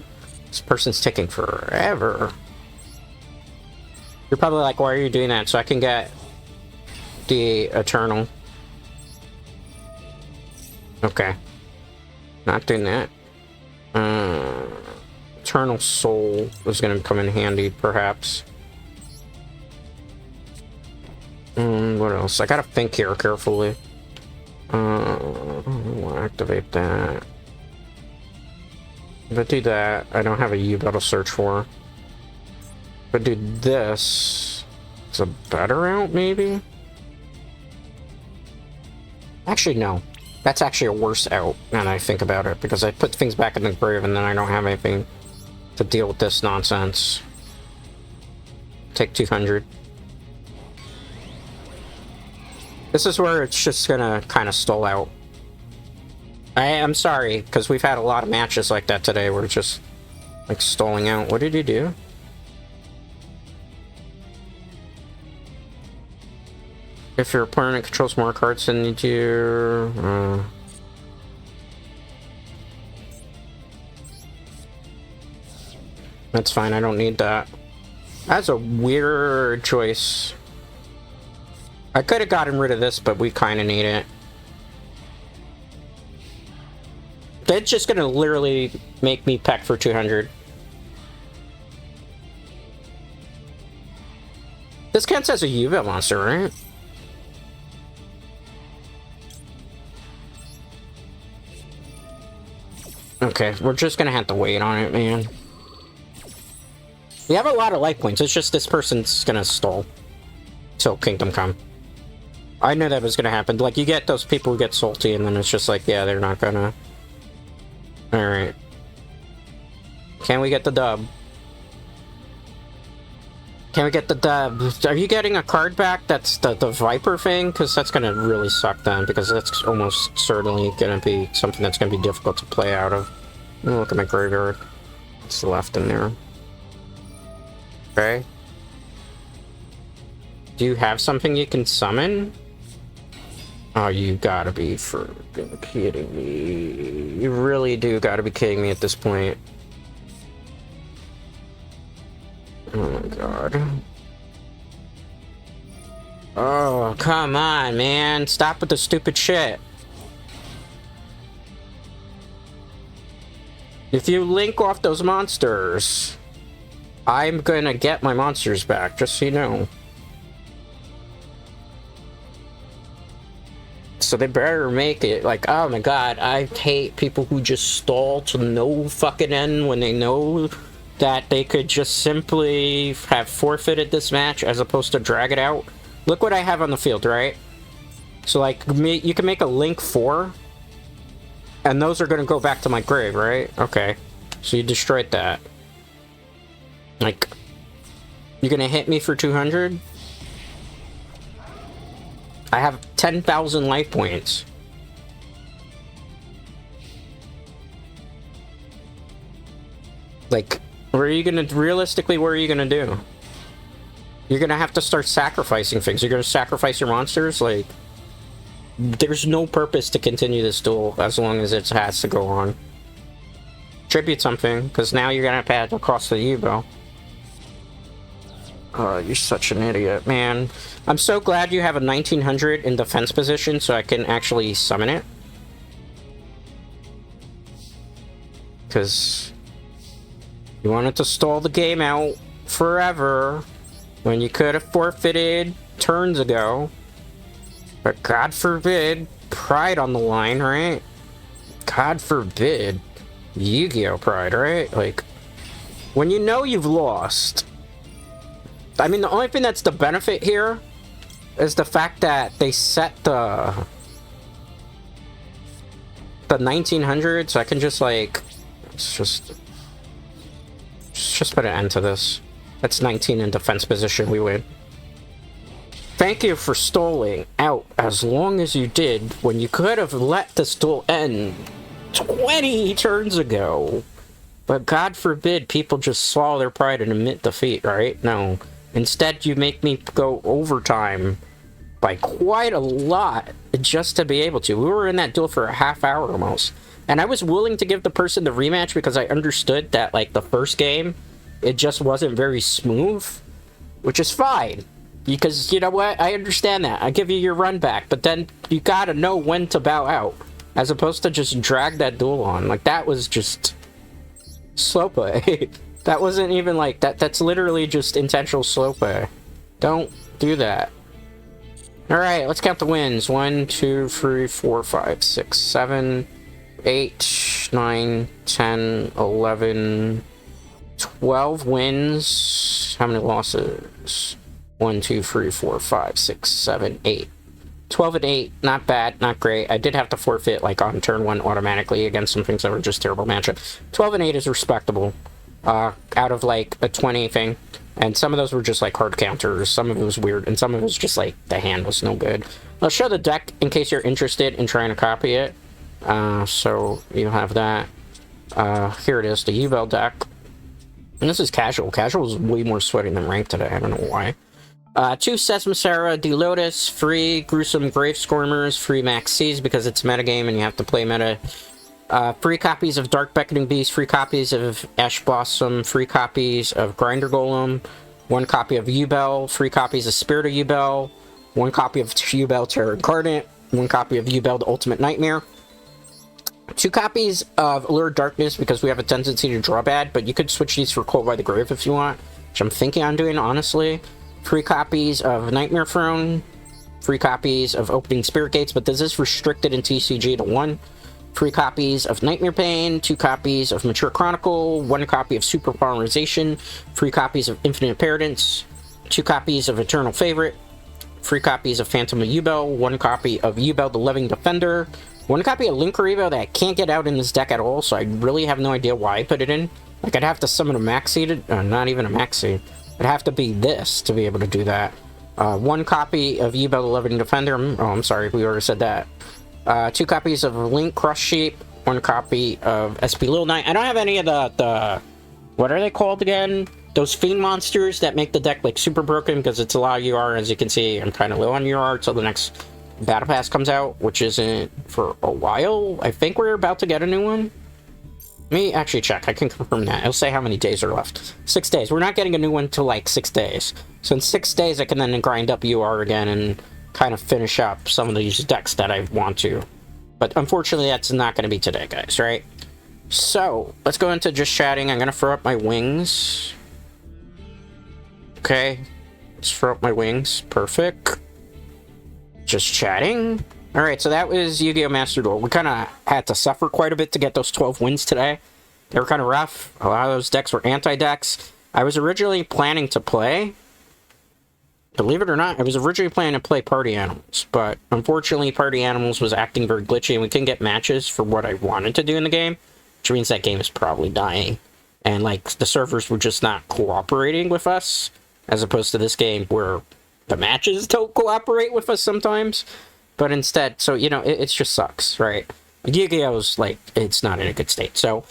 This person's taking forever. You're probably like, why are you doing that? So I can get the Eternal. Okay. Not doing that. Eternal Soul is going to come in handy, perhaps. What else? I gotta think here carefully. We'll activate that. If I do that, I don't have a Yubel to search for. If I do this, it's a better route, maybe? Actually, no. That's actually a worse out, now that I think about it, because I put things back in the grave and then I don't have anything to deal with this nonsense. Take 200. This is where it's just gonna kind of stall out. I'm sorry, because we've had a lot of matches like that today where it's just, like, stalling out. What did you do? If your opponent controls more cards than you do... That's fine, I don't need that. That's a weird choice. I could have gotten rid of this, but we kind of need it. That's just gonna literally make me peck for 200. This counts as a Yubel monster, right? Okay, we're just gonna have to wait on it, man. We have a lot of life points, it's just this person's gonna stall till Kingdom Come. I knew that was gonna happen. Like, you get those people who get salty, and then it's just like, yeah, they're not gonna... Alright. Can we get the dub? Can we get the dub? Are you getting a card back that's the Viper thing? Because that's gonna really suck then, because that's almost certainly gonna be something that's gonna be difficult to play out of. Let me look at my graveyard. What's left in there? Okay. Do you have something you can summon? Oh, you gotta be freaking kidding me. You really do gotta be kidding me at this point. Oh my god. Oh, come on, man. Stop with the stupid shit. If you link off those monsters, I'm gonna get my monsters back, just so you know. So they better make it like, oh my god, I hate people who just stall to no fucking end when they know that they could just simply have forfeited this match as opposed to drag it out. Look what I have on the field, right? So like, you can make a link 4, and those are gonna go back to my grave, right? Okay, so you destroyed that. Like, you're gonna hit me for 200? I have 10,000 life points. Like, realistically, what are you gonna do? You're gonna have to start sacrificing things. You're gonna sacrifice your monsters? Like, there's no purpose to continue this duel as long as it has to go on. Tribute something, because now you're gonna have to cost the Yubel. Oh, you're such an idiot, man. I'm so glad you have a 1900 in defense position so I can actually summon it. Because you wanted to stall the game out forever when you could have forfeited turns ago. But God forbid, pride on the line, right? God forbid, Yu-Gi-Oh! Pride, right? Like, when you know you've lost... I mean, the only thing that's the benefit here is the fact that they set the 1900, so I can just, like... Let's just put an end to this. That's 19 in defense position, we win. Thank you for stalling out as long as you did when you could have let this duel end 20 turns ago. But God forbid people just swallow their pride and admit defeat, right? No. Instead, you make me go overtime by quite a lot just to be able to. We were in that duel for a half hour almost. And I was willing to give the person the rematch because I understood that, like, the first game, it just wasn't very smooth. Which is fine. Because, you know what? I understand that. I give you your run back. But then you gotta know when to bow out. As opposed to just drag that duel on. Like, that was just... slow play. That wasn't even like... That's literally just intentional slow play. Don't do that. Alright, let's count the wins. 1, 2, 3, 4, 5, 6, 7, 8, 9, 10, 11, 12 wins. How many losses? 1, 2, 3, 4, 5, 6, 7, 8. 12 and 8, not bad, not great. I did have to forfeit, like, on turn 1 automatically against some things that were just terrible matchup. 12 and 8 is respectable, out of, like, a 20 thing. And some of those were just, like, hard counters. Some of it was weird, and some of it was just, like, the hand was no good. I'll show the deck in case you're interested in trying to copy it. So, you have that. Here it is, the Yubel Deck. And this is casual. Casual is way more sweaty than ranked today. I don't know why. 2 Sesmasera, D-Lotus, free Gruesome Grave Scormers, free Max C's because it's metagame and you have to play meta. Free copies of Dark Beckoning Beast, free copies of Ash Blossom, free copies of Grinder Golem, 1 copy of Yubel, free copies of Spirit of Yubel, 1 copy of Yubel Terror Incarnate, 1 copy of Yubel the Ultimate Nightmare, 2 copies of Allure Darkness because we have a tendency to draw bad, but you could switch these for Cold by the Grave if you want, which I'm thinking on doing, honestly. 3 copies of Nightmare Throne, 3 copies of Opening Spirit Gates, but this is restricted in TCG to 1. 3 copies of Nightmare Pain, 2 copies of Mature Chronicle, 1 copy of Super Polymerization, 3 copies of Infinite Paradance, 2 copies of Eternal Favorite, 3 copies of Phantom of Yubel, 1 copy of Yubel the Living Defender, 1 copy of Linkuribo that I can't get out in this deck at all, so I really have no idea why I put it in. Like, I'd have to summon a Maxi, not even a Maxi. It'd have to be this to be able to do that. 1 copy of Yubel the Living Defender. Oh, I'm sorry, we already said that. 2 copies of Link Crush Sheep. 1 copy of SP Little Knight. I don't have any of the... What are they called again? Those Fiend monsters that make the deck, like, super broken because it's a lot of UR. As you can see, I'm kind of low on UR until the next Battle Pass comes out, which isn't for a while. I think we're about to get a new one. Let me actually check. I can confirm that. It'll say how many days are left. 6 days. We're not getting a new one till like 6 days. So in 6 days, I can then grind up UR again and kind of finish up some of these decks that I want to. But unfortunately, that's not going to be today, guys, right? So, let's go into just chatting. I'm going to throw up my wings. Okay. Let's throw up my wings. Perfect. Just chatting. Alright, so that was Yugioh Master Duel. We kind of had to suffer quite a bit to get those 12 wins today. They were kind of rough. A lot of those decks were anti-decks. I was originally planning to play... Believe it or not, I was originally planning to play Party Animals, but unfortunately Party Animals was acting very glitchy and we couldn't get matches for what I wanted to do in the game, which means that game is probably dying. And, like, the servers were just not cooperating with us, as opposed to this game where the matches don't cooperate with us sometimes. But instead, so, you know, it just sucks, right? Yu-Gi-Oh's, like, it's not in a good state. So,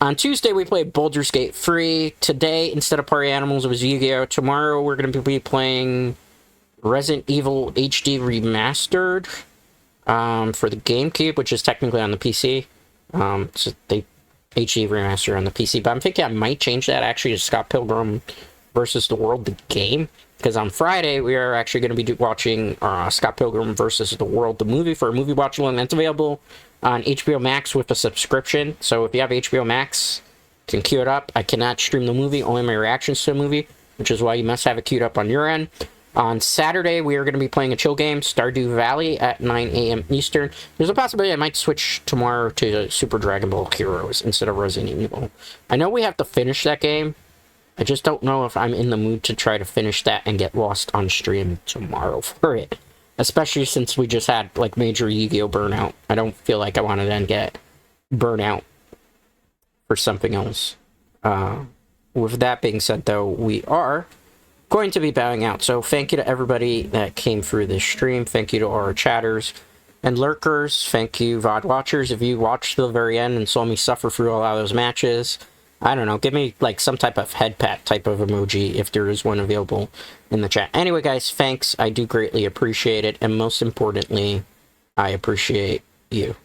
on Tuesday, we played Baldur's Gate 3. Today, instead of Party Animals, it was Yu-Gi-Oh! Tomorrow, we're going to be playing Resident Evil HD Remastered for the GameCube, which is technically on the PC. So they HD Remastered on the PC. But I'm thinking I might change that, actually, to Scott Pilgrim versus the World, the game. Because on Friday, we are actually going to be watching Scott Pilgrim versus the World, the movie, for a movie watch along. That's available on HBO Max with a subscription. So if you have HBO Max, you can queue it up. I cannot stream the movie, only my reactions to the movie, which is why you must have it queued up on your end. On Saturday, we are going to be playing a chill game, Stardew Valley, at 9 a.m. Eastern. There's a possibility I might switch tomorrow to Super Dragon Ball Heroes instead of Resident Evil. I know we have to finish that game. I just don't know if I'm in the mood to try to finish that and get lost on stream tomorrow for it. Especially since we just had, like, major Yu-Gi-Oh! Burnout. I don't feel like I want to then get burnout for something else. With that being said, though, we are going to be bowing out. So thank you to everybody that came through this stream. Thank you to our chatters and lurkers. Thank you, VOD watchers. If you watched to the very end and saw me suffer through a lot of those matches, I don't know, give me like some type of head pat type of emoji if there is one available in the chat. Anyway, guys, thanks. I do greatly appreciate it. And most importantly, I appreciate you.